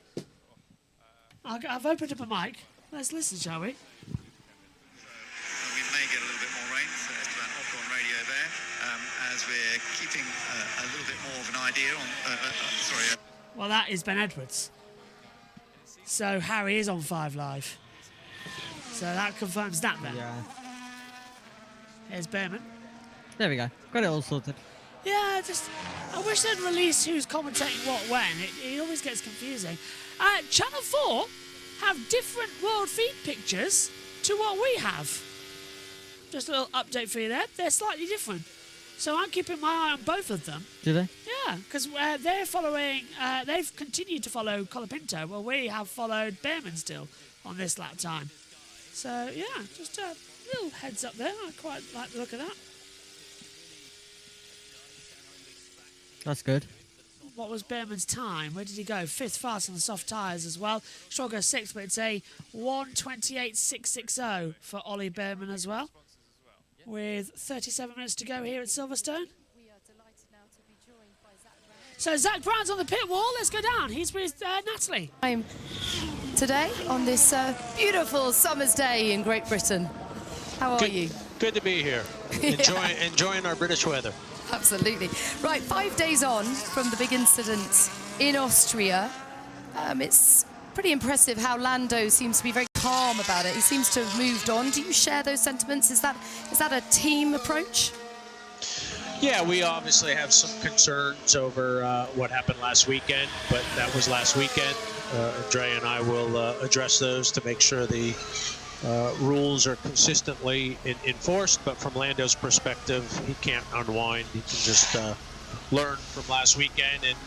I've opened up a mic. Let's listen, shall we? We may get a little bit more rain, so Esteban Ocon on radio there, as we're keeping a little bit more of an idea on... Well, that is Ben Edwards. So Harry is on 5 Live. So that confirms that then. Yeah. Here's Behrman. There we go. Got it all sorted. Yeah, I wish they'd release who's commentating what when. It always gets confusing. Channel 4 have different world feed pictures to what we have. Just a little update for you there. They're slightly different. So I'm keeping my eye on both of them. Do they? Yeah, because they're following, they've continued to follow Colapinto, while we have followed Behrman still on this lap time. So, yeah, just a little heads up there. I quite like the look of that. That's good. What was Behrman's time? Where did he go? 5th fast on the soft tyres as well. Stroll goes 6th, but it's a 1:28.660 for Ollie Behrman as well. With 37 minutes to go here at Silverstone. So Zach Brown's on the pit wall. Let's go down. He's with Natalie. I'm today on this beautiful summer's day in Great Britain. How are you? Good to be here. Enjoying our British weather. Absolutely. Right, 5 days on from the big incident in Austria. It's pretty impressive how Lando seems to be very calm about it. He seems to have moved on. Do you share those sentiments? Is that a team approach? Yeah, we obviously have some concerns over what happened last weekend, but that was last weekend. Andrea and I will address those to make sure the rules are consistently enforced, but from Lando's perspective, he can't unwind. He can just learn from last weekend and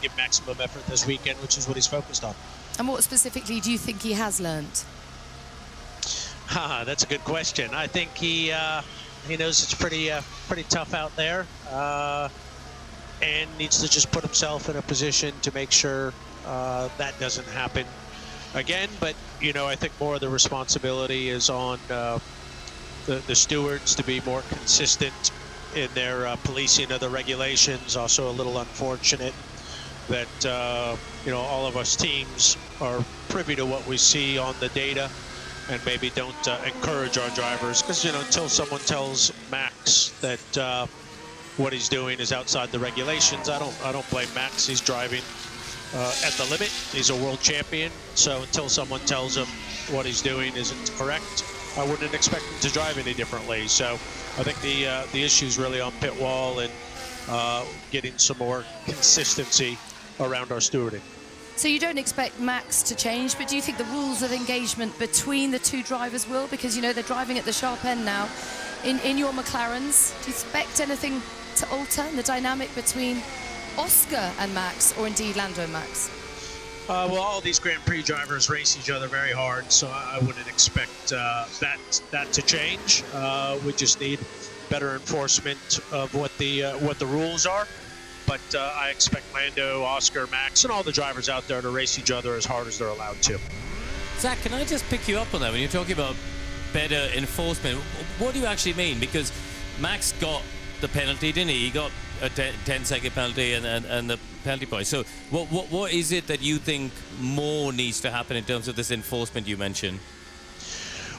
give maximum effort this weekend, which is what he's focused on. And what specifically do you think he has learned? That's a good question. I think he knows it's pretty tough out there, and needs to just put himself in a position to make sure that doesn't happen again. But I think more of the responsibility is on the stewards to be more consistent in their policing of the regulations. Also a little unfortunate that all of us teams are privy to what we see on the data and maybe don't encourage our drivers, because until someone tells Max that what he's doing is outside the regulations, I don't blame Max. He's driving at the limit. He's a world champion, so until someone tells him what he's doing isn't correct, I wouldn't expect him to drive any differently. So I think the issue is really on pit wall and getting some more consistency around our stewarding. So you don't expect Max to change, but do you think the rules of engagement between the two drivers will? Because they're driving at the sharp end now in your McLarens. Do you expect anything to alter in the dynamic between Oscar and Max, or indeed Lando and Max? Well, all these Grand Prix drivers race each other very hard, so I wouldn't expect that to change. We just need better enforcement of what the rules are. But I expect Lando, Oscar, Max, and all the drivers out there to race each other as hard as they're allowed to. Zach, can I just pick you up on that? When you're talking about better enforcement, what do you actually mean? Because Max got the penalty, didn't he? He got a 10-second penalty and the penalty point. So what is it that you think more needs to happen in terms of this enforcement you mentioned?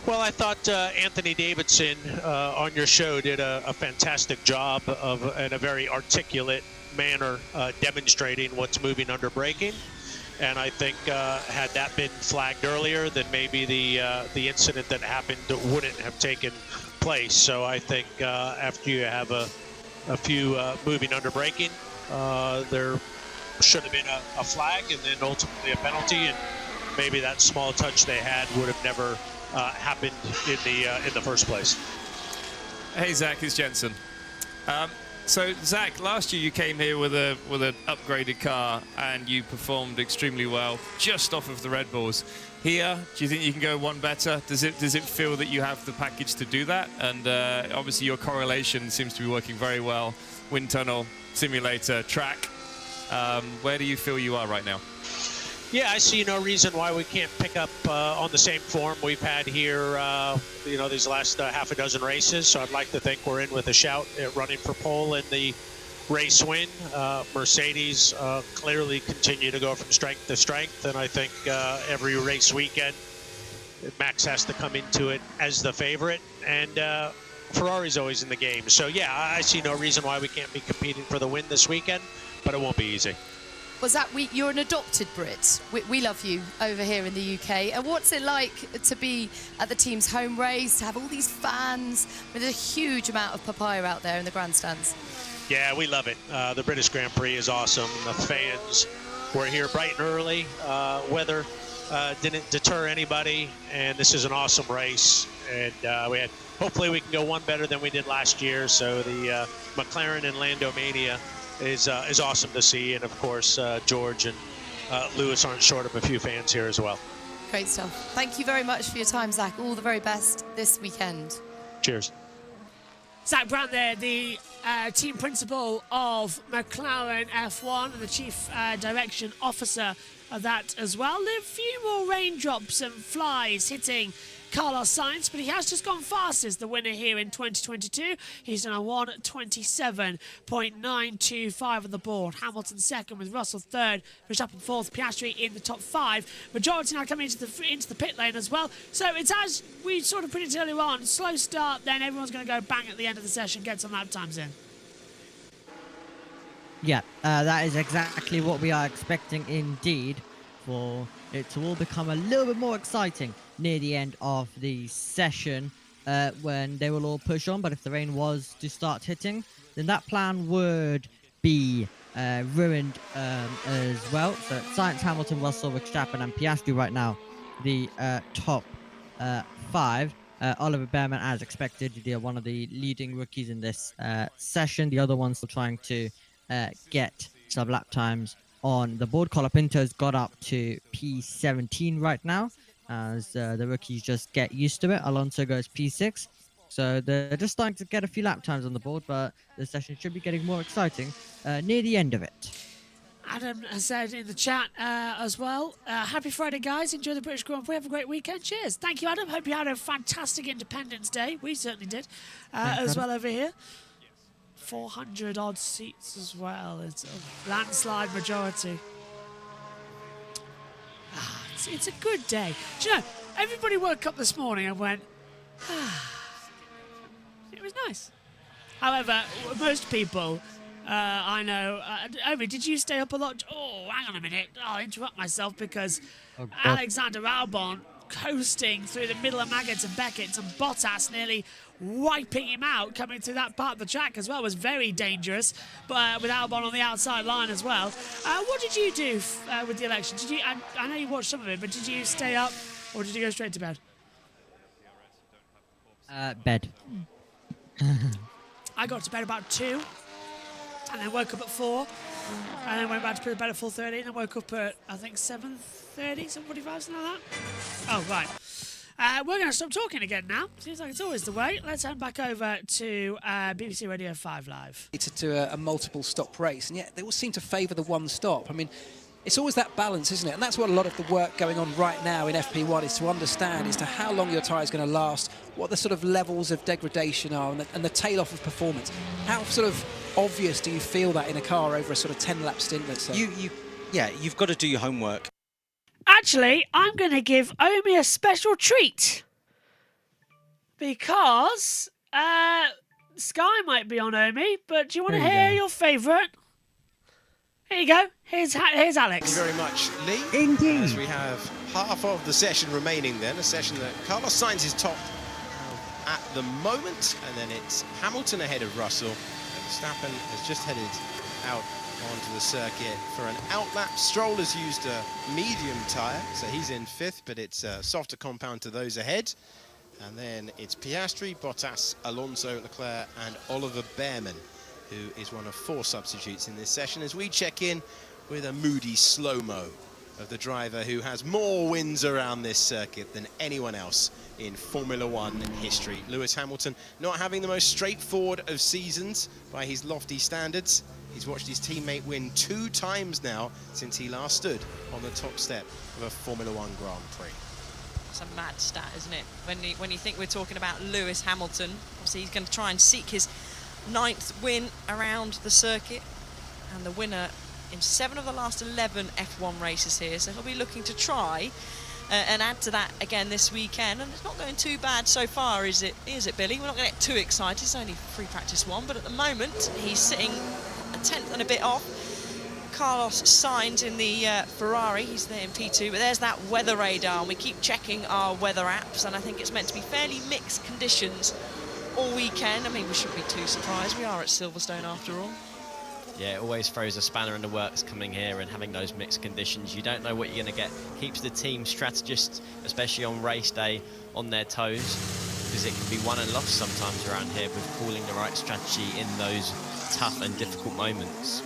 Well, I thought Anthony Davidson on your show did a fantastic job of, in a very articulate manner, demonstrating what's moving under braking. And I think had that been flagged earlier, then maybe the incident that happened wouldn't have taken place. So I think after you have a few moving under braking, there should have been a flag and then ultimately a penalty, and maybe that small touch they had would have never happened in the first place. Hey Zach, it's Jensen. So Zach, last year you came here with an upgraded car and you performed extremely well, just off of the Red Bulls. Here, do you think you can go one better? Does it feel that you have the package to do that? And obviously your correlation seems to be working very well. Wind tunnel, simulator, track. Where do you feel you are right now? Yeah, I see no reason why we can't pick up on the same form we've had here, these last half a dozen races. So I'd like to think we're in with a shout at running for pole in the race win. Mercedes clearly continue to go from strength to strength, and I think every race weekend, Max has to come into it as the favorite, and Ferrari's always in the game. So yeah, I see no reason why we can't be competing for the win this weekend, but it won't be easy. Was that you're an adopted Brit. We love you over here in the UK. And what's it like to be at the team's home race, to have all these fans? There's a huge amount of papaya out there in the grandstands. Yeah, we love it. The British Grand Prix is awesome. The fans were here bright and early. Weather didn't deter anybody, and this is an awesome race. And hopefully we can go one better than we did last year. So the McLaren and Lando Mania is awesome to see, and of course George and Lewis aren't short of a few fans here as well. Great stuff. Thank you very much for your time, Zach. All the very best this weekend. Cheers. Zach Brandt there, the team principal of McLaren F1 and the chief direction officer of that as well. A few more raindrops and flies hitting Carlos Sainz, but he has just gone fastest, the winner here in 2022. He's done a 1:27.925 on the board. Hamilton second, with Russell third, Verstappen fourth, Piastri in the top five. Majority now coming into the pit lane as well. So it's as we sort of predicted earlier on, slow start, then everyone's going to go bang at the end of the session, get some lap times in. Yeah, that is exactly what we are expecting indeed, for it to all become a little bit more exciting near the end of the session, when they will all push on. But if the rain was to start hitting, then that plan would be ruined as well. So Sainz, Hamilton, Russell, Verstappen and Piastri right now, the top five. Oliver Behrman, as expected, one of the leading rookies in this session. The other ones still trying to get some lap times on the board. Colapinto's got up to P17 right now, as the rookies just get used to it. Alonso goes P6. So they're just starting to get a few lap times on the board, but the session should be getting more exciting near the end of it. Adam has said in the chat as well, happy Friday, guys. Enjoy the British Grand Prix. Have a great weekend. Cheers. Thank you, Adam. Hope you had a fantastic Independence Day. We certainly did as well over here. 400 odd seats as well. It's a landslide majority. It's a good day. Do you know, everybody woke up this morning and went, it was nice. However, most people I know, Obi, did you stay up a lot? Oh, hang on a minute. I'll interrupt myself because Alexander Albon coasting through the middle of Maggots and Beckett, and Bottas nearly wiping him out coming through that part of the track as well. Was very dangerous, but with Albon on the outside line as well. What did you do with the election? Did you? I know you watched some of it, but did you stay up or did you go straight to bed? Bed. I got to bed about 2, and then woke up at 4, and then went back to bed at 4:30, and then woke up at I think 7:30, 7:45, something like that. Oh right. We're going to stop talking again now. Seems like it's always the way. Let's head back over to BBC Radio 5 Live. To a multiple stop race, and yet they all seem to favour the one stop. I mean, it's always that balance, isn't it? And that's what a lot of the work going on right now in FP1 is to understand as to how long your tyre is going to last, what the sort of levels of degradation are, and the tail-off of performance. How sort of obvious do you feel that in a car over a sort of 10-lap stint, let's say? You've got to do your homework. Actually, I'm going to give Omi a special treat. Because Sky might be on Omi, but do you want to There you hear go. your favourite? Here you go. Here's Alex. Thank you very much, Lee. Indeed. As we have half of the session remaining then, a session that Carlos Sainz is top at the moment, and then it's Hamilton ahead of Russell. Verstappen has just headed out onto the circuit for an outlap. Stroll has used a medium tyre, so he's in 5th, but it's a softer compound to those ahead. And then it's Piastri, Bottas, Alonso, Leclerc, and Oliver Behrman, who is one of 4 substitutes in this session, as we check in with a moody slow-mo of the driver who has more wins around this circuit than anyone else in Formula One history. Lewis Hamilton not having the most straightforward of seasons by his lofty standards. He's watched his teammate win 2 times now since he last stood on the top step of a Formula One Grand Prix. It's a mad stat, isn't it? When you think we're talking about Lewis Hamilton, obviously he's going to try and seek his 9th win around the circuit, and the winner in 7 of the last 11 F1 races here, so he'll be looking to try and add to that again this weekend. And it's not going too bad so far, is it, Billy? We're not going to get too excited. It's only free practice 1, but at the moment he's sitting a 10th and a bit off Carlos Sainz in the Ferrari. He's there in P2, but there's that weather radar, and we keep checking our weather apps, and I think it's meant to be fairly mixed conditions all weekend. I mean, we shouldn't be too surprised. We are at Silverstone after all. Yeah, it always throws a spanner in the works coming here and having those mixed conditions. You don't know what you're going to get. Keeps the team strategists, especially on race day, on their toes, because it can be won and lost sometimes around here with calling the right strategy in those tough and difficult moments.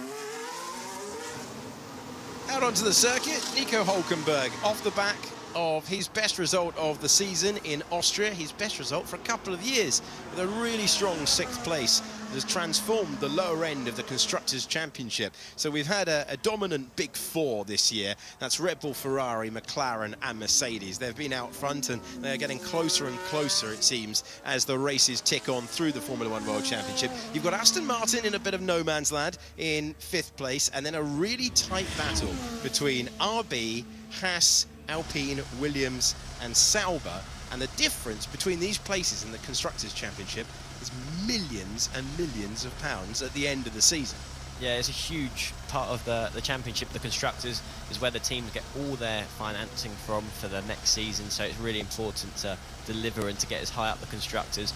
Out onto the circuit, Nico Hülkenberg off the back of his best result of the season in Austria, his best result for a couple of years, with a really strong 6th place that has transformed the lower end of the Constructors' Championship. So we've had a dominant Big 4 this year. That's Red Bull, Ferrari, McLaren and Mercedes. They've been out front, and they're getting closer and closer, it seems, as the races tick on through the Formula One World Championship. You've got Aston Martin in a bit of no man's land in 5th place, and then a really tight battle between RB, Haas, Alpine, Williams and Sauber, and the difference between these places in the Constructors' Championship is millions and millions of pounds at the end of the season. Yeah, it's a huge part of the championship. The Constructors is where the teams get all their financing from for the next season, so it's really important to deliver and to get as high up the Constructors.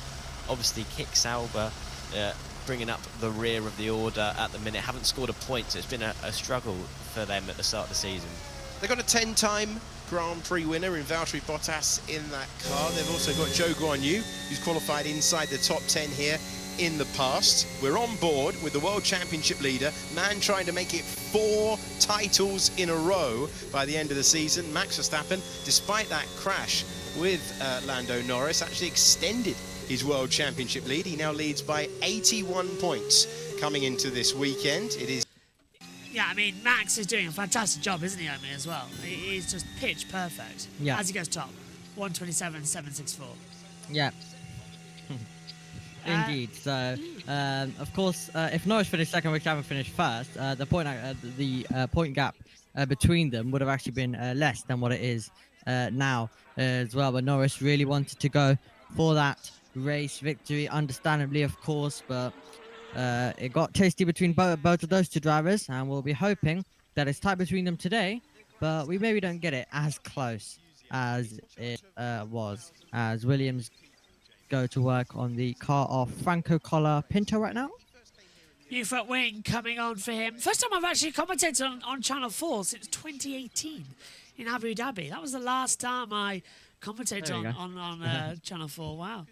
Obviously, Kick Sauber bringing up the rear of the order at the minute, haven't scored a point, so it's been a struggle for them at the start of the season. They've got a 10-time Grand Prix winner in Valtteri Bottas in that car. They've also got Zhou Guanyu, who's qualified inside the top 10 here in the past. We're on board with the World Championship leader, man trying to make it 4 titles in a row by the end of the season. Max Verstappen, despite that crash with Lando Norris, actually extended his World Championship lead. He now leads by 81 points coming into this weekend. It is. Yeah, I mean, Max is doing a fantastic job, isn't he, Omi, as well? He's just pitch perfect. Yeah. As he goes top. 127.764. Yeah. Indeed. So, of course, if Norris finished second, we haven't finished first. The point gap between them would have actually been less than what it is now as well. But Norris really wanted to go for that race victory, understandably, of course. But it got tasty between both of those 2 drivers, and we'll be hoping that it's tight between them today. But we maybe don't get it as close as it was, as Williams go to work on the car of Franco Colapinto right now. New front wing coming on for him. First time I've actually commentated on Channel 4 since 2018 in Abu Dhabi. That was the last time I commentated on Channel 4. Wow.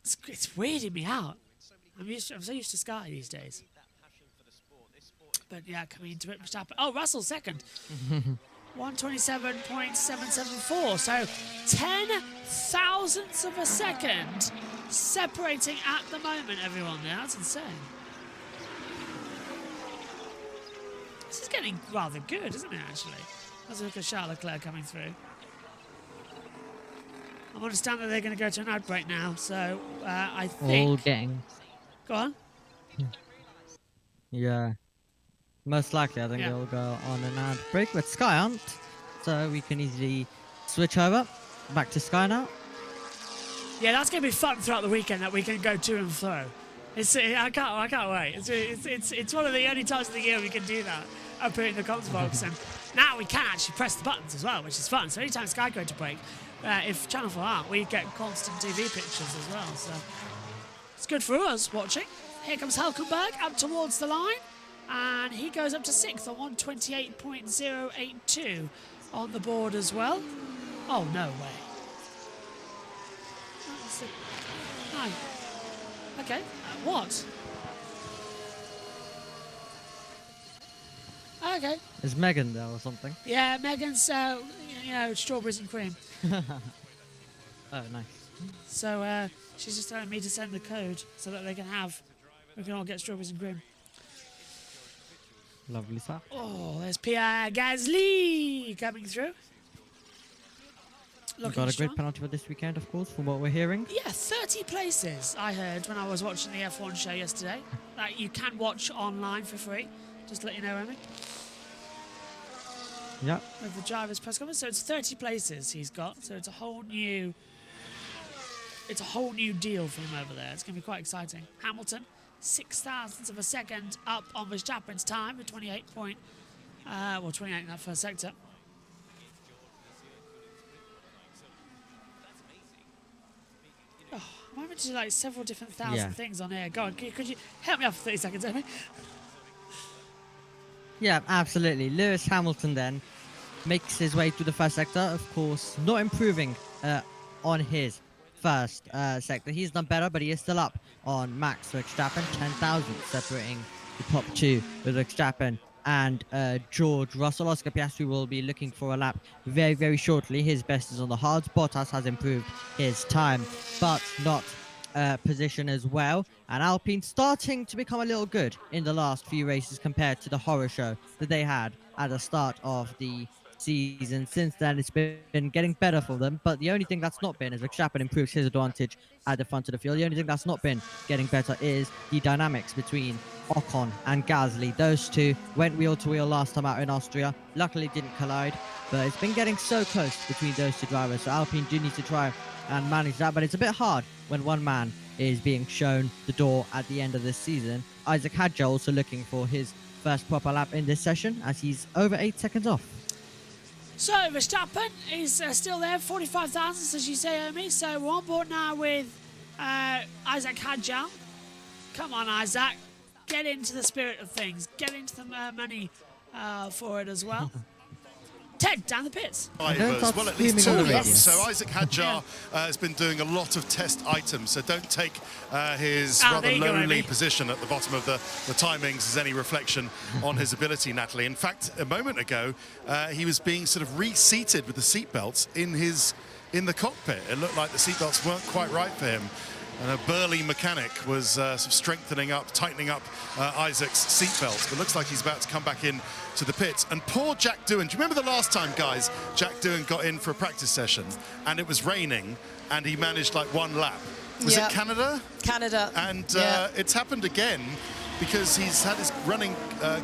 It's weirding me out. I'm so used to Sky these days. But yeah, coming into it, Verstappen. Oh, Russell second. 127.774. So 10 thousandths of a second separating at the moment, everyone there. That's insane. This is getting rather good, isn't it, actually? Let's look at Charles Leclerc coming through. I understand that they're going to go to an ad break now, so I think... All getting... Go on. Yeah. Most likely, I think they'll go on an ad break, but Sky aren't. So we can easily switch over back to Sky now. Yeah, that's going to be fun throughout the weekend that we can go to and fro. I can't wait. It's one of the only times of the year we can do that up here in the comms box, and now we can actually press the buttons as well, which is fun. So anytime Sky go to break, if Channel 4 aren't, we get constant TV pictures as well. So it's good for us watching. Here comes Hülkenberg up towards the line, and he goes up to 6th on 128.082 on the board as well. Oh, no way. No. Okay, what? Okay. Is Megan there or something? Yeah, Megan's, strawberries and cream. Oh, nice. So she's just telling me to send the code so that we can all get strawberries and cream. Lovely stuff. Oh, there's Pierre Gasly coming through. You got a great penalty for this weekend, of course, from what we're hearing. Yeah, 30 places I heard when I was watching the F1 show yesterday that you can watch online for free. Just to let you know, Emmy. Yeah. With the driver's press conference, so it's 30 places he's got. So it's a whole new deal for him over there. It's going to be quite exciting. Hamilton, 0.06 of a second up on Verstappen's time with 28 in that first sector. Oh, I'm having to do like several different thousand things on here. Go on, could you help me out for 30 seconds, Emmy? Yeah, absolutely. Lewis Hamilton then makes his way through the first sector. Of course, not improving on his first sector. He's done better, but he is still up on Max Verstappen. 10,000 separating the top two with Verstappen and George Russell. Oscar Piastri will be looking for a lap very, very shortly. His best is on the hards. Bottas has improved his time, but not position as well. And Alpine starting to become a little good in the last few races compared to the horror show that they had at the start of the season. Since then, it's been getting better for them, but the only thing that's not been is Verstappen improves his advantage at the front of the field. The only thing that's not been getting better is the dynamics between Ocon and Gasly. Those two went wheel to wheel last time out in Austria. Luckily didn't collide, but it's been getting so close between those two drivers, so Alpine do need to try and manage that, but it's a bit hard when one man is being shown the door at the end of this season. Isaac Hadjar also looking for his first proper lap in this session as he's over 8 seconds off. So Verstappen is still there, 45,000 as you say, Omi. So we're on board now with Isaac Hadjar. Come on, Isaac. Get into the spirit of things. Get into the money for it as well. Ted, down the pits. Drivers, well, at least two of them. So Isaac Hadjar has been doing a lot of test items, so don't take his rather lonely position at the bottom of the timings as any reflection on his ability, Natalie. In fact, a moment ago, he was being sort of reseated with the seatbelts in the cockpit. It looked like the seatbelts weren't quite right for him. And a burly mechanic was sort of tightening up Isaac's seatbelt. But looks like he's about to come back in to the pits. And poor Jack Doohan. Do you remember the last time, guys, Jack Doohan got in for a practice session and it was raining and he managed like one lap? Was it Canada? Canada. And it's happened again because he's had his running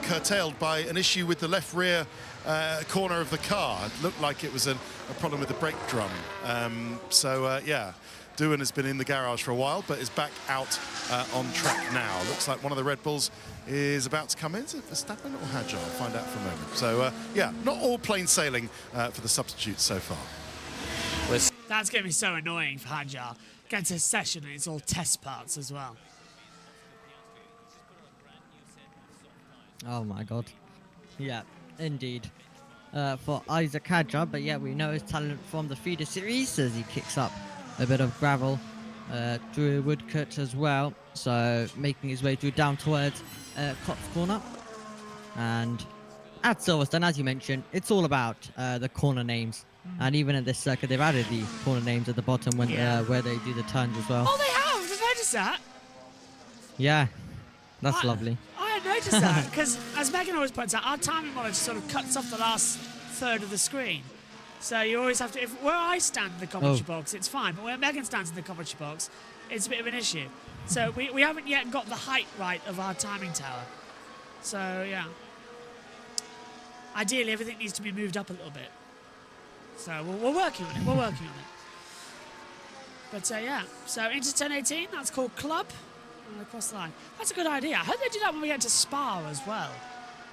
curtailed by an issue with the left rear corner of the car. It looked like it was a problem with the brake drum. Yeah. Doohan has been in the garage for a while, but is back out on track now. Looks like one of the Red Bulls is about to come in. Is it Verstappen or Hadjar? I'll find out for a moment. So, not all plain sailing for the substitutes so far. That's going to be so annoying for Hadjar. Get to a session and it's all test parts as well. Oh my god. Yeah, indeed. For Isaac Hadjar, but yeah, we know his talent from the feeder series as he kicks up a bit of gravel through a woodcut as well, so making his way through down towards Cops Corner. And at Silverstone, as you mentioned, it's all about the corner names, and even at this circuit they've added the corner names at the bottom when where they do the turns as well. Oh, they have! I've noticed that. Yeah, that's lovely. I had noticed that because, as Megan always points out, our timing monitor sort of cuts off the last third of the screen. So you always have to, where I stand in the commentary box, it's fine, but where Megan stands in the commentary box, it's a bit of an issue. So we haven't yet got the height right of our timing tower. So, yeah. Ideally, everything needs to be moved up a little bit. So we're working on it, But yeah, so into turn 18, that's called Club, and across the line. That's a good idea. I hope they do that when we get to Spa as well,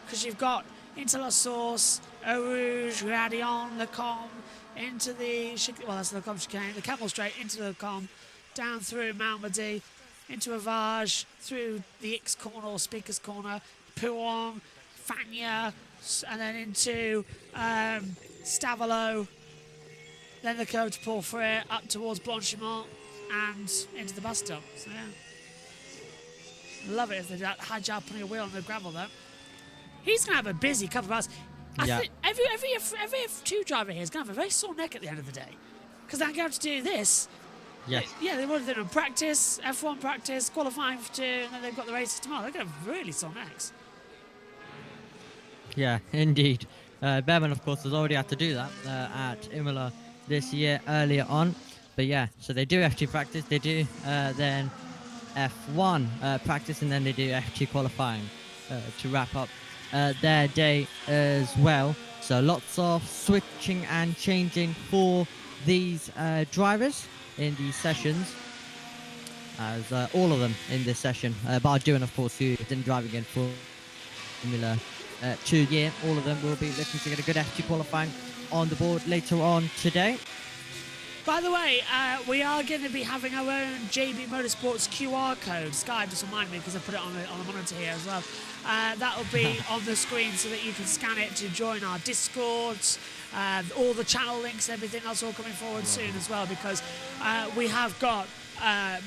because you've got into La Source, Eau Rouge, Radion, Le Com, into the, well, that's the Com chicane, the Camel Straight, into the Com, down through Malmedy, into Avage, through the X corner or Speaker's corner, Pouon, Fagna, and then into Stavelot, then the curve to Porphyre, up towards Blanchimont, and into the bus stop. So yeah, love it if they do that high job putting a wheel on the gravel though. He's going to have a busy couple of hours. I think every F2 driver here is going to have a very sore neck at the end of the day, because they're going to do this. Yes. Yeah, they've already done practice, F1 practice, qualifying for 2, and then they've got the races tomorrow. They're going to have really sore necks. Yeah, indeed. Behrman, of course, has already had to do that at Imola this year earlier on. But yeah, so they do F2 practice, they do then F1 practice, and then they do F2 qualifying to wrap up their day as well. So lots of switching and changing for these drivers in these sessions, as all of them in this session, bar Doohan, of course, who didn't drive again for Formula 2 year. All of them will be looking to get a good F2 qualifying on the board later on today. By the way, we are going to be having our own JB Motorsports QR code. Sky just reminded me because I put it on the monitor here as well. That will be on the screen so that you can scan it to join our Discords, all the channel links, everything. That's all coming forward soon as well, because we have got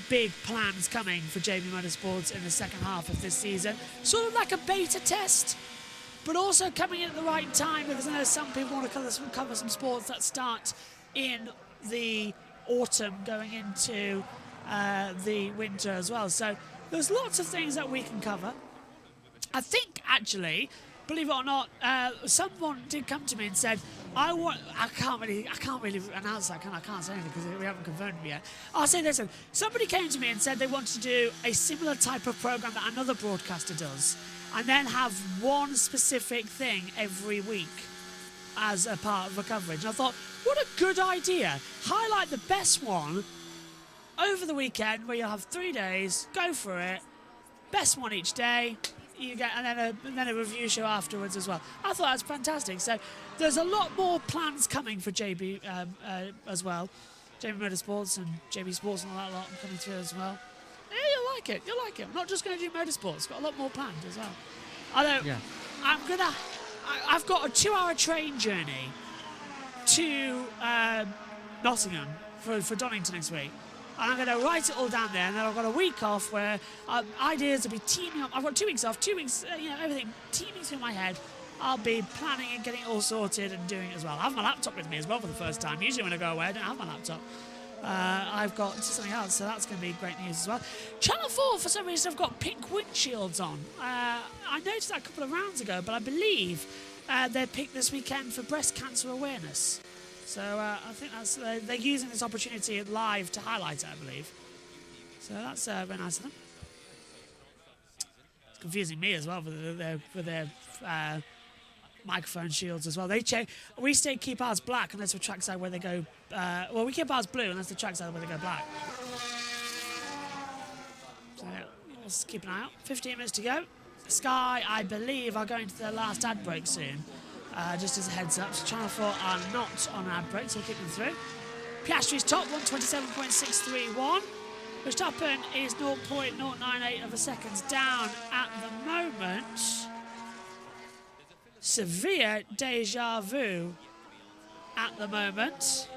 big plans coming for JB Motorsports in the second half of this season. Sort of like a beta test, but also coming in at the right time, because I know some people want to cover some sports that start in the autumn going into the winter as well. So there's lots of things that we can cover. I think actually, believe it or not, someone did come to me and said, I can't really announce that, I can't say anything because we haven't confirmed it yet. I'll say this, somebody came to me and said they wanted to do a similar type of program that another broadcaster does, and then have one specific thing every week as a part of the coverage. And I thought, what a good idea. Highlight the best one over the weekend, where you'll have 3 days, go for it, best one each day, you get, and then a review show afterwards as well. I thought that was fantastic. So there's a lot more plans coming for JB as well. JB Motorsports and JB Sports and all that lot coming through as well. Yeah, you'll like it. You'll like it. I'm not just going to do motorsports. Got a lot more planned as well. Although I've got a 2-hour train journey to Nottingham for Donington next week. And I'm going to write it all down there, and then I've got a week off where ideas will be teaming up. I've got 2 weeks off, 2 weeks, everything teaming through my head. I'll be planning and getting it all sorted and doing it as well. I have my laptop with me as well for the first time. Usually when I go away, I don't have my laptop. I've got something else, so that's going to be great news as well. Channel 4, for some reason, have got pink windshields on. I noticed that a couple of rounds ago, but I believe they're picked this weekend for breast cancer awareness. So I think that's they're using this opportunity live to highlight it, I believe. So that's very nice of them. It's confusing me as well for their microphone shields as well. They check. We keep ours black unless we're trackside where they go. Well, we keep ours blue unless the trackside where they go black. So yeah, let's keep an eye out. 15 minutes to go. Sky, I believe, are going to their last ad break soon. Just as a heads up, so Channel 4 are not on ad break, so we'll keep them through. Piastri's top, 127.631. Verstappen is 0.098 of a second down at the moment. Severe deja vu at the moment.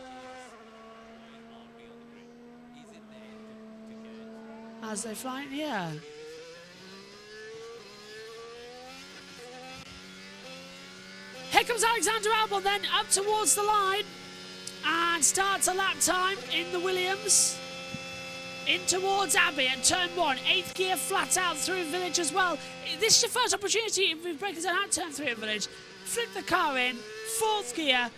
As they fly in the air. Here comes Alexander Albon then up towards the line and starts a lap time in the Williams. In towards Abbey at turn 1, 8th gear flat out through Village as well. This is your first opportunity if we break it down at turn 3 at Village. Flip the car in, 4th gear,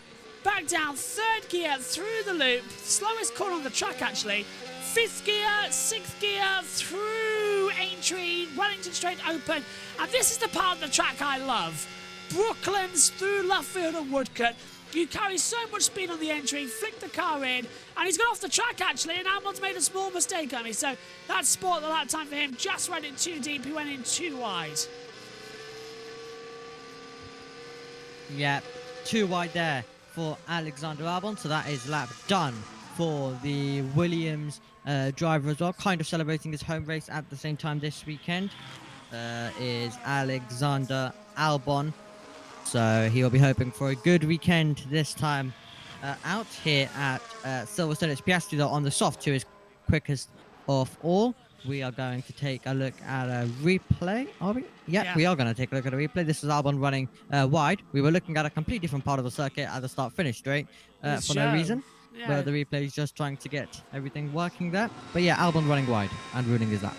back down, 3rd gear through the loop, slowest corner on the track actually. 5th gear, 6th gear through Aintree, Wellington Straight open. And this is the part of the track I love. Brooklands through Luffield and Woodcote. You carry so much speed on the entry, flick the car in, and he's got off the track actually, and Albon's made a small mistake on me. So that's sport the lap time for him. Just ran it too deep, he went in too wide. Yeah, too wide there for Alexander Albon, so that is lap done for the Williams driver as well. Kind of celebrating his home race at the same time this weekend is Alexander Albon. So he'll be hoping for a good weekend this time out here at Silverstone. It's Piastri though on the soft who is quickest of all. We are going to take a look at a replay, are we? Yeah, we are going to take a look at a replay. This is Albon running wide. We were looking at a completely different part of the circuit at the start-finish straight for no reason. Yeah. But the replay is just trying to get everything working there. But yeah, Albon running wide and ruining his lap.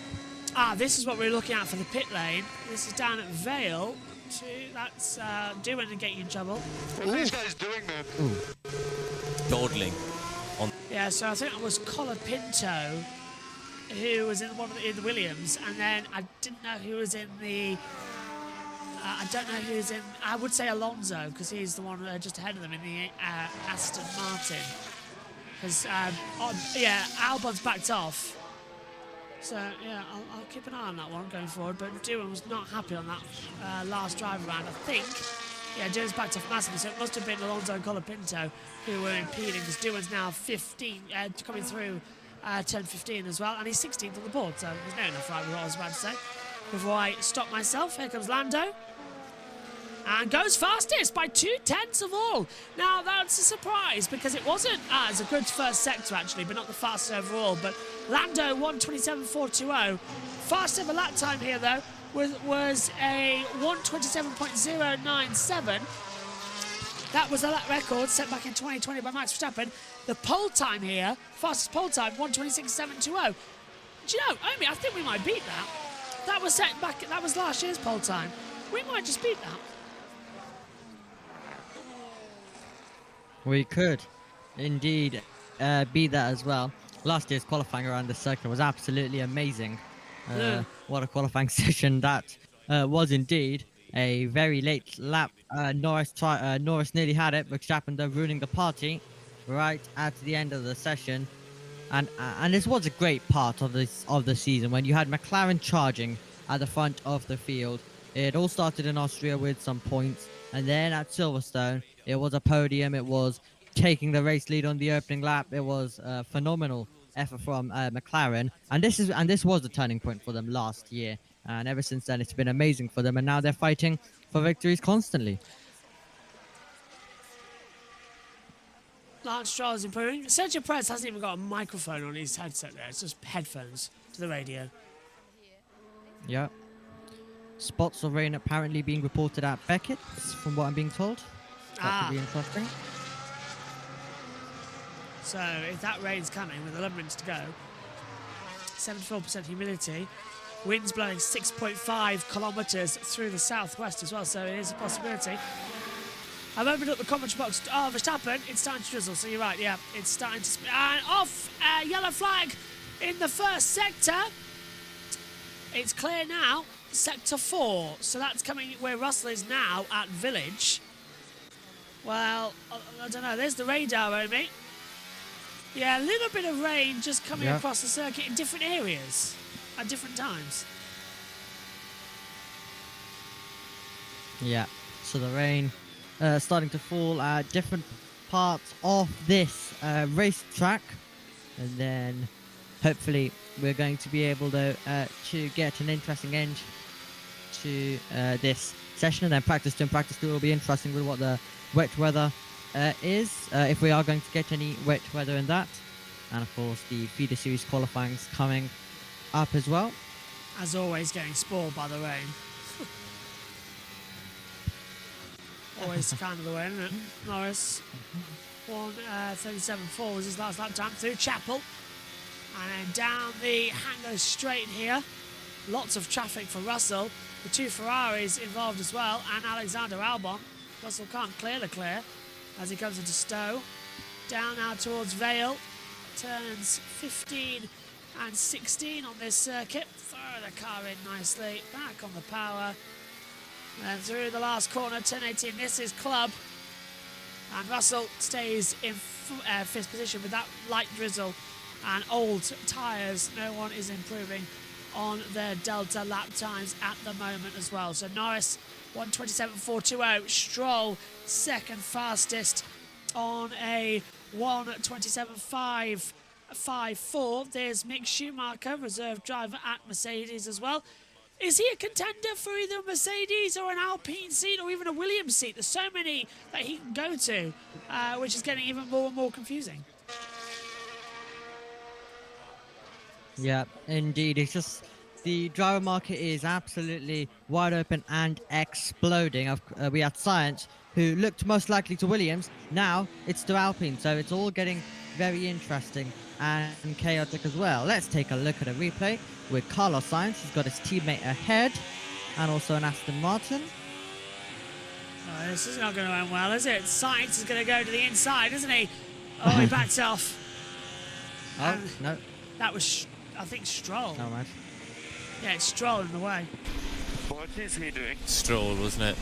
This is what we're looking at for the pit lane. This is down at Vale. That's doing and getting in trouble. What are these guys doing, man? Dawdling. Yeah, so I think it was Colapinto who was in in the Williams, and then I didn't know who was in the. I don't know who's in. I would say Alonso because he's the one just ahead of them in the Aston Martin. Because Albon's backed off. So yeah, I'll keep an eye on that one going forward. But Doohan was not happy on that last drive around. I think. Yeah, Doohan's backed off massively, so it must have been Alonso and Colapinto who were impeding, because Doohan's now 15, coming through 10-15 as well, and he's 16th on the board, so there's no enough right with what I was about to say. Before I stop myself, here comes Lando. And goes fastest by 2/10 of all. Now, that's a surprise, because it wasn't as a good first sector, actually, but not the fastest overall. But Lando, 1:27.420. Fast ever lap time here, though, was a 1:27.097. That was a lap record set back in 2020 by Max Verstappen. The pole time here, fastest pole time, 1:26.720. Do you know, Omi, I think we might beat that. That was set back, that was last year's pole time. We might just beat that. We could indeed beat that as well. Last year's qualifying around the circuit was absolutely amazing. What a qualifying session that was indeed. A very late lap. Norris nearly had it, but Verstappen though ruining the party right at the end of the session. And this was a great part of the season when you had McLaren charging at the front of the field. It all started in Austria with some points, and then at Silverstone it was a podium. It was taking the race lead on the opening lap. It was a phenomenal effort from McLaren, and this was the turning point for them last year. And ever since then, it's been amazing for them, and now they're fighting for victories constantly. Lance Stroll is improving. Sergio Perez hasn't even got a microphone on his headset there. It's just headphones to the radio. Yeah. Spots of rain apparently being reported at Beckett's, from what I'm being told. That could be interesting. So if that rain's coming with 11 minutes to go, 74% humidity, winds blowing 6.5 kilometres through the southwest as well, so it is a possibility. I've opened up the commentary box. Oh, Verstappen, it's starting to drizzle, so you're right, yeah, it's starting to... And off, yellow flag in the first sector. It's clear now, sector 4, so that's coming where Russell is now at Village. Well, I don't know, there's the radar, Omi. Yeah, a little bit of rain just coming across the circuit in different areas at different times. Yeah, so the rain starting to fall at different parts of this racetrack, and then hopefully we're going to be able to get an interesting end to this session, and then practice 2 will be interesting with what the wet weather is, if we are going to get any wet weather in that. And of course the feeder series qualifying is coming up as well. As always, getting spoiled by the rain. Always kind of the way, isn't it? Norris, 1:37.4 was his last lap time through Chapel. And then down the Hangar straight here. Lots of traffic for Russell. The 2 Ferraris involved as well, and Alexander Albon. Russell can't clear the clear as he comes into Stowe. Down now towards Vale. Turns 15 and 16 on this circuit. Throw the car in nicely. Back on the power. And through the last corner, 10-18. This is Club. And Russell stays in fifth position with that light drizzle and old tyres. No one is improving on their Delta lap times at the moment as well. So Norris 1:27.420. Stroll second fastest on a 1:27.554. There's Mick Schumacher, reserve driver at Mercedes as well. Is he a contender for either a Mercedes or an Alpine seat or even a Williams seat? There's so many that he can go to, which is getting even more and more confusing. Yeah, indeed. It's just the driver market is absolutely wide open and exploding. We had Science, who looked most likely to Williams. Now it's to Alpine, so it's all getting very interesting and chaotic as well. Let's take a look at a replay with Carlos Sainz. He's got his teammate ahead and also an Aston Martin. Oh, this is not going to end well, is it? Sainz is going to go to the inside, isn't he? Oh, he backs off. Oh, no. That was, I think, Stroll. Oh, right. Yeah, it's Stroll in the way. What is he doing? Stroll, wasn't it?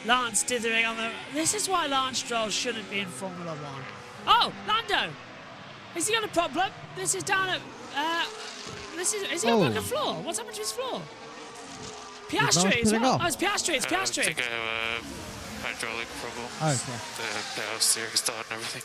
Lance dithering on the... This is why Lance Stroll shouldn't be in Formula 1. Oh, Lando! Has he got a problem? This is down at... Is he on like a floor? What's happened to his floor? Piastri as well. Oh, it's Piastri, it's Piastri. I think I have a hydraulic problem. Oh, okay. The steering start and everything.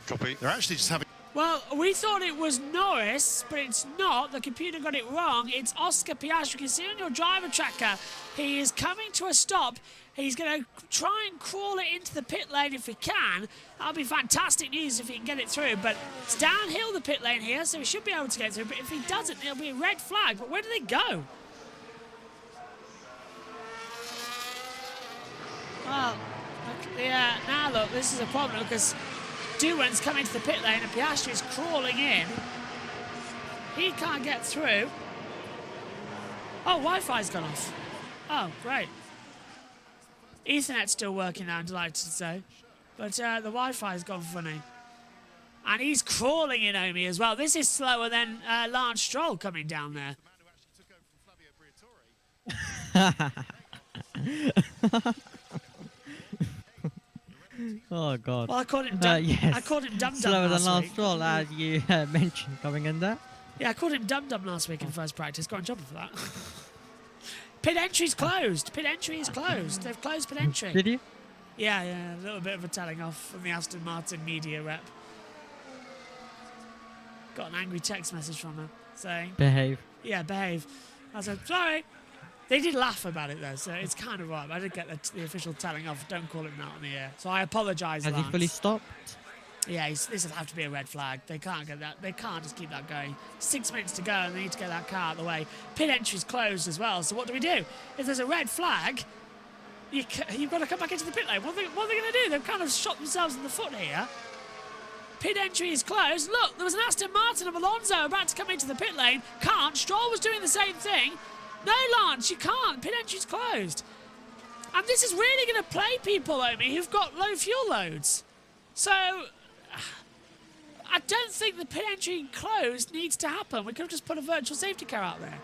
Copy. They're actually just having... Well, we thought it was Norris, but it's not. The computer got it wrong. It's Oscar Piastri. You can see on your driver tracker, he is coming to a stop. He's going to try and crawl it into the pit lane if he can. That'll be fantastic news if he can get it through. But it's downhill the pit lane here, so he should be able to get through. But if he doesn't, it'll be a red flag. But where do they go? Well, yeah, now look, this is a problem because Duwen's coming to the pit lane and Piastri's crawling in. He can't get through. Oh, Wi-Fi's gone off. Oh, great. Ethernet's still working now, I'm delighted to say. But the Wi-Fi's gone funny. And he's crawling in, Omi, as well. This is slower than Lance Stroll coming down there. Oh, God. Well, I called him Dum yes. I called him Dum Dum Slower than last Lance week. Stroll, as you mentioned coming in there. Yeah, I called him Dum Dum last week in first practice. Got in trouble for that. Pit entry's closed. Pit entry is closed. They've closed pit entry. Did you? Yeah, a little bit of a telling off from the Aston Martin media rep. Got an angry text message from her saying... Behave. Yeah, behave. I said, sorry. They did laugh about it, though, so it's kind of right. I did get the official telling off, don't call him out on the air. So I apologise, Has Lance. he fully stopped? Yeah, this will have to be a red flag. They can't get that. They can't just keep that going. 6 minutes to go, and they need to get that car out of the way. Pit entry's closed as well. So what do we do? If there's a red flag, you've got to come back into the pit lane. What are they going to do? They've kind of shot themselves in the foot here. Pit entry is closed. Look, there was an Aston Martin of Alonso about to come into the pit lane. Can't. Stroll was doing the same thing. No, Lance, you can't. Pit entry's closed. And this is really going to play people, Omi, who've got low fuel loads. So I don't think the pit entry closed needs to happen. We could have just put a virtual safety car out there.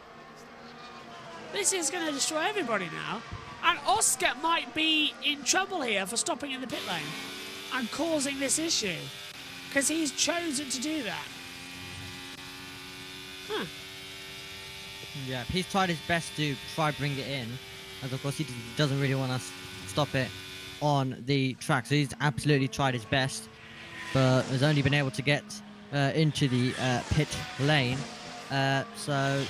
This is going to destroy everybody now. And Oscar might be in trouble here for stopping in the pit lane and causing this issue because he's chosen to do that. Huh. Yeah, he's tried his best to try bring it in, as of course he doesn't really want to stop it on the track. So he's absolutely tried his best, but has only been able to get into the pit lane. So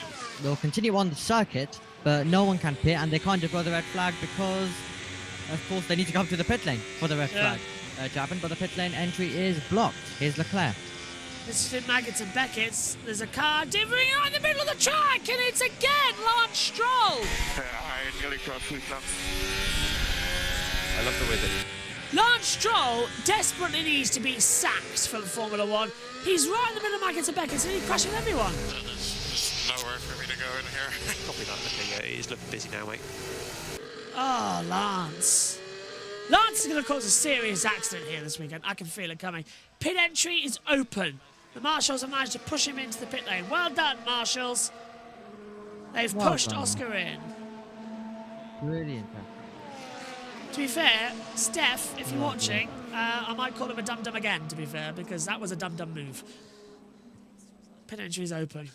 they'll continue on the circuit, but no one can pit, and they can't deploy the red flag because, of course, they need to come to the pit lane for the red flag to happen. But the pit lane entry is blocked. Here's Leclerc. This is in Maggots and Beckett's. There's a car divvying out in the middle of the track, and it's again Lance Stroll. I nearly crossed with Lance. I love the way that... Lance Stroll desperately needs to be sacked from Formula 1. He's right in the middle of Maggots and Beckett's, and he's crashing everyone. There's nowhere for me to go in here. Copy that. Okay, he's looking busy now, mate. Oh, Lance. Lance is going to cause a serious accident here this weekend. I can feel it coming. Pit entry is open. The marshals have managed to push him into the pit lane. Well done, marshals. They've pushed Oscar in. Brilliant. To be fair, Steph, if you're watching, I might call him a dum-dum again, to be fair, because that was a dum-dum move. Pin entry's open.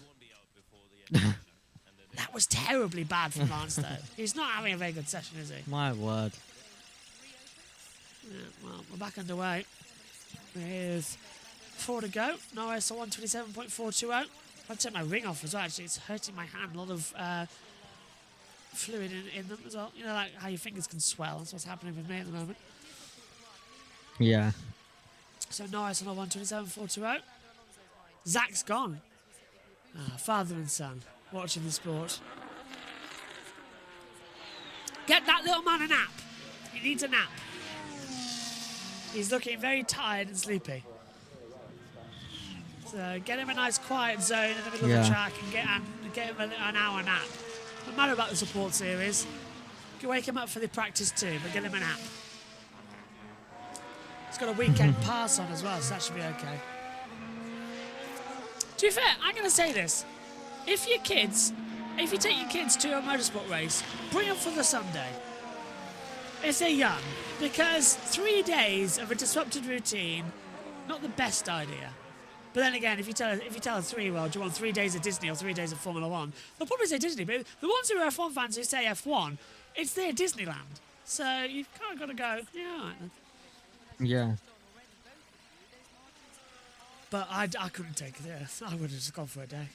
That was terribly bad from Lance, though. He's not having a very good session, is he? My word. Yeah, well, we're back underway. With 4 to go. Norris on 127.420. I'll take my ring off as well, actually. It's hurting my hand. A lot of fluid in them as well. You know, like how your fingers can swell. That's what's happening with me at the moment. Yeah. So Norris on 127.420. Zach's gone. Father and son watching the sport. Get that little man a nap. He needs a nap. He's looking very tired and sleepy. So get him a nice quiet zone in the middle of the track and get him an hour nap. No matter about the support series. You can wake him up for the practice too, but get him a nap. He's got a weekend pass on as well, so that should be okay. To be fair, I'm going to say this. If you take your kids to a motorsport race, bring them for the Sunday. If they're young. Because 3 days of a disrupted routine, not the best idea. But then again, if you tell a 3-year-old you want 3 days of Disney or 3 days of Formula 1, they'll probably say Disney. But the ones who are F1 fans who say F1, it's their Disneyland. So you've kind of got to go, yeah, all right then. Yeah. But I couldn't take it there. I would have just gone for a day.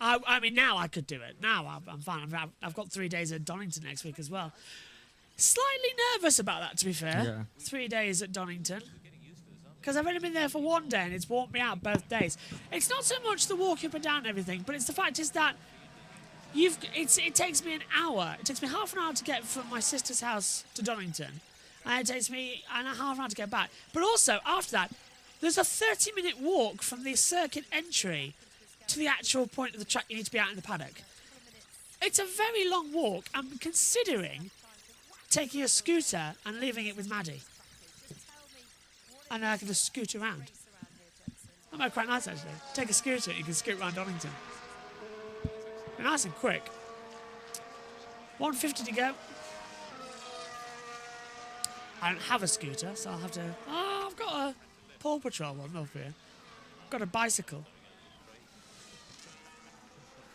I mean, now I could do it. Now I'm fine. I've got 3 days at Donington next week as well. Slightly nervous about that, to be fair. Yeah. 3 days at Donington. Because I've only been there for 1 day and it's worn me out both days. It's not so much the walk up and down and everything, but it's the fact is that it takes me an hour. It takes me half an hour to get from my sister's house to Donington. And it takes me half an hour to get back. But also, after that, there's a 30-minute walk from the circuit entry to the actual point of the track you need to be out in the paddock. It's a very long walk. I'm considering taking a scooter and leaving it with Maddie. And I can just scoot around. That might be quite nice, actually. Take a scooter and you can scoot around Donington. Be nice and quick. 150 to go. I don't have a scooter, so I'll have to... Oh, I've got a Paw Patrol one over here. I've got a bicycle.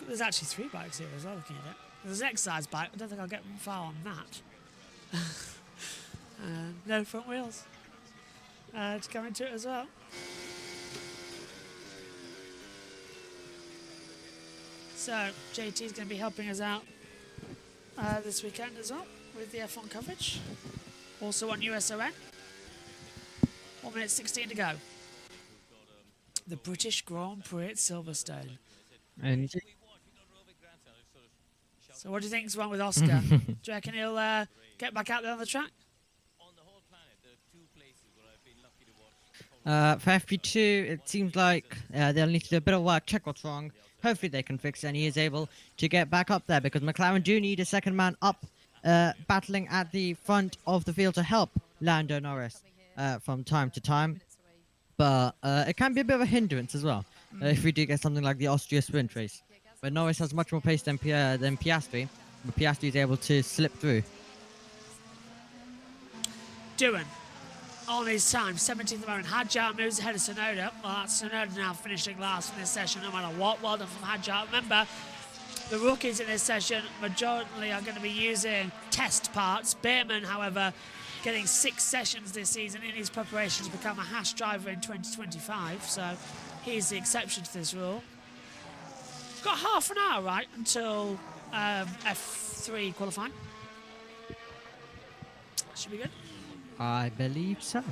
There's actually 3 bikes here as well, looking at it. There's an exercise bike. I don't think I'll get far on that. No front wheels. To come into it as well. So, JT's going to be helping us out this weekend as well with the F1 coverage. Also on USON. 1 minute 16 to go. The British Grand Prix at Silverstone. And so what do you think's wrong with Oscar? Do you reckon he'll get back out there on the track? For FP2, it seems like they'll need to do a bit of work, check what's wrong. Hopefully they can fix it and he is able to get back up there because McLaren do need a second man up battling at the front of the field to help Lando Norris from time to time. But it can be a bit of a hindrance as well if we do get something like the Austria sprint race. But Norris has much more pace than Piastri, but Piastri is able to slip through. Doohan on his time, 17th at the moment. Hadjar moves ahead of Tsunoda. Well, that's Tsunoda now finishing last in this session, no matter what. Well done from Hadjar. Remember, the rookies in this session majority are going to be using test parts. Beerman, however, getting 6 sessions this season in his preparation to become a Haas driver in 2025. So he's the exception to this rule. Got half an hour, right, until F3 qualifying. Should be good. I believe so.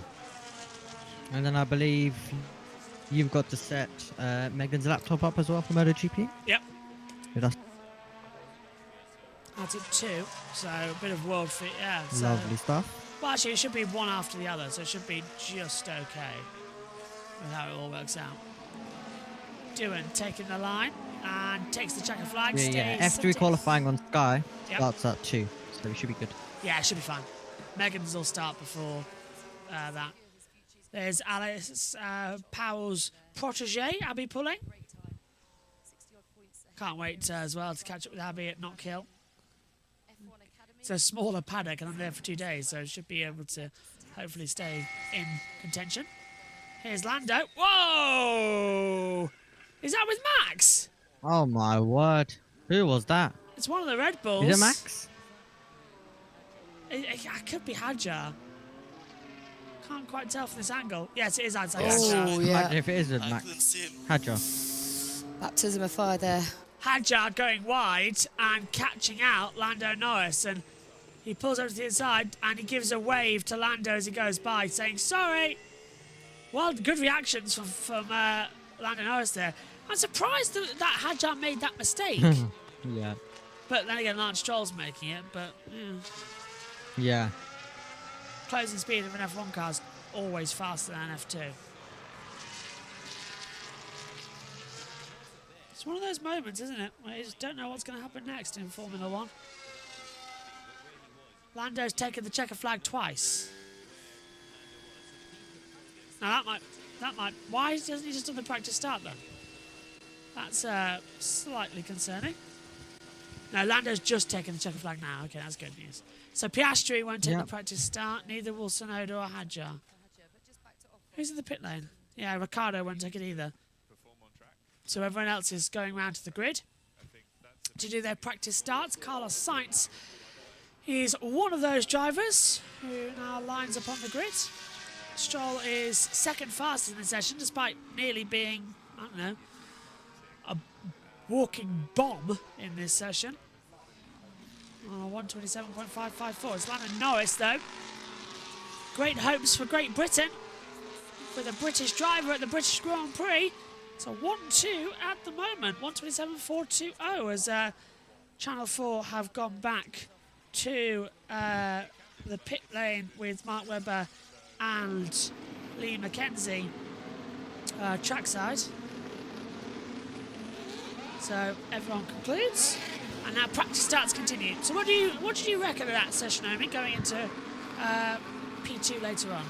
And then I believe you've got to set Megan's laptop up as well for MotoGP. Yep. That's at 2, so a bit of world fit, yeah. So, lovely stuff. Well, actually, it should be one after the other, so it should be just okay with how it all works out. Doohan taking the line and takes the checker flag. Yeah, F3 qualifying on Sky starts at 2, so we should be good. Yeah, it should be fine. Megan's will start before that. There's Alice Powell's protege, Abby Pulling. Can't wait as well to catch up with Abby at Knock Hill. It's a smaller paddock, and I'm there for 2 days, so I should be able to hopefully stay in contention. Here's Lando. Whoa! Is that with Max? Oh my word. Who was that? It's one of the Red Bulls. Is it Max? It could be Hadjar. Can't quite tell from this angle. Yes, it is Hadjar. Oh, yeah. Imagine if it is with Max. Hadjar. Baptism of fire there. Hadjar going wide and catching out Lando Norris, and he pulls over to the inside and he gives a wave to Lando as he goes by, saying sorry. Well, good reactions from Lando Norris there. I'm surprised that Hadjar made that mistake. Yeah. But then again, Lance Stroll's making it, but yeah. Yeah. Closing speed of an F1 car is always faster than an F2. It's one of those moments, isn't it, where you just don't know what's going to happen next in Formula 1. Lando's taken the checker flag twice. Now that might, why hasn't he just done the practice start then? That's slightly concerning. No, Lando's just taken the checker flag now. Okay, that's good news. So Piastri won't take the practice start, neither will Tsunoda or Hadjar. Who's in the pit lane? Yeah, Ricciardo won't take it either. So everyone else is going round to the grid to do their practice starts. Carlos Sainz is one of those drivers who now lines up on the grid. Stroll is second fastest in the session, despite nearly being, I don't know, a walking bomb in this session. 127.554. It's Lando Norris, though. Great hopes for Great Britain with a British driver at the British Grand Prix. It's a 1-2 at the moment, 127.420, as Channel 4 have gone back to the pit lane with Mark Webber and Lee Mackenzie trackside. So everyone concludes, and now practice starts continue. So what did you reckon of that session, Naomi, going into P2 later on?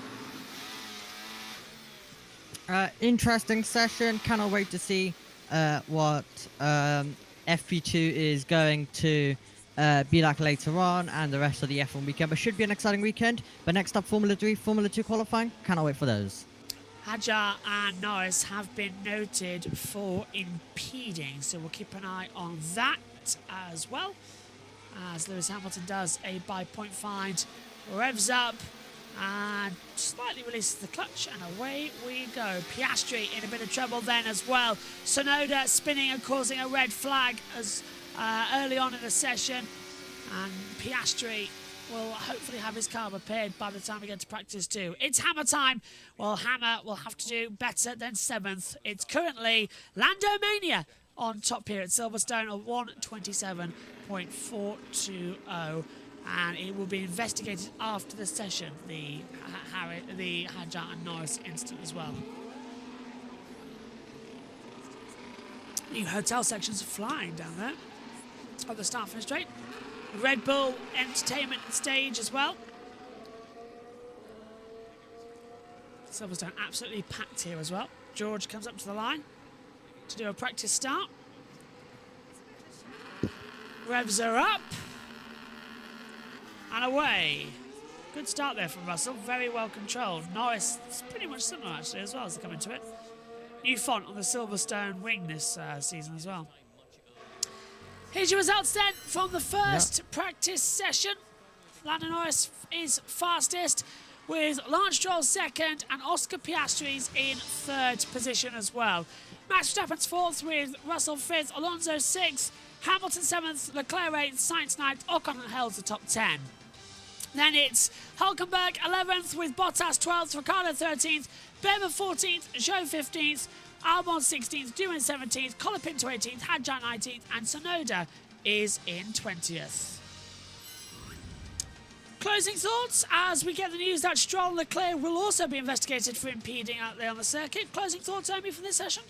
Interesting session. Cannot wait to see what FP2 is going to be like later on, and the rest of the F1 weekend. But should be an exciting weekend. But next up, Formula 3, Formula 2 qualifying. Cannot wait for those. Hadjar and Norris have been noted for impeding, so we'll keep an eye on that as well, as Lewis Hamilton does a by-point find, revs up and slightly releases the clutch, and away we go. Piastri in a bit of trouble then as well. Tsunoda spinning and causing a red flag as early on in the session, and Piastri will hopefully have his car repaired by the time we get to practice too. It's Hammer time. Well, Hammer will have to do better than 7th. It's currently Landomania on top here at Silverstone of 127.420, and it will be investigated after the session, the Hadjar and Norris incident as well. New hotel sections are flying down there at the start finish straight. Red Bull Entertainment stage as well. Silverstone absolutely packed here as well. George comes up to the line to do a practice start. Revs are up. And away. Good start there from Russell. Very well controlled. Norris is pretty much similar actually as well as they come into it. New font on the Silverstone wing this season as well. Here's your results then from the first practice session. Lando Norris is fastest, with Lance Stroll second and Oscar Piastri's in third position as well. Max Verstappen's fourth, with Russell fifth, Alonso sixth, Hamilton seventh, Leclerc eighth, Sainz ninth, Ocon holds the top 10. Then it's Hülkenberg 11th, with Bottas 12th, Ricciardo 13th, Bemmer 14th, Zhou 15th, Albon 16th, Doohan 17th, Colapinto 18th, Hadjar 19th, and Tsunoda is in 20th. Closing thoughts as we get the news that Stroll and Leclerc will also be investigated for impeding out there on the circuit. Closing thoughts, Amy, for this session?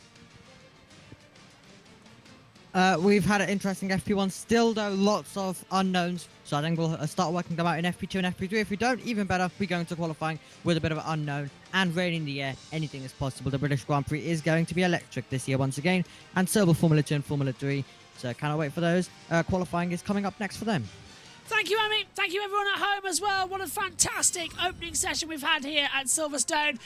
We've had an interesting FP1. Still, though, lots of unknowns. So I think we'll start working them out in FP2 and FP3. If we don't, even better, we're going to qualifying with a bit of an unknown. And rain in the air, anything is possible. The British Grand Prix is going to be electric this year once again. And so will Formula 2 and Formula 3. So cannot wait for those. Qualifying is coming up next for them. Thank you, Emmy. Thank you, everyone at home as well. What a fantastic opening session we've had here at Silverstone.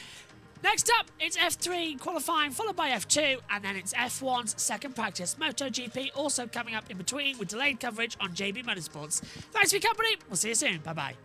Next up, it's F3 qualifying, followed by F2, and then it's F1's second practice. MotoGP also coming up in between with delayed coverage on JB Motorsports. Thanks for your company. We'll see you soon. Bye-bye.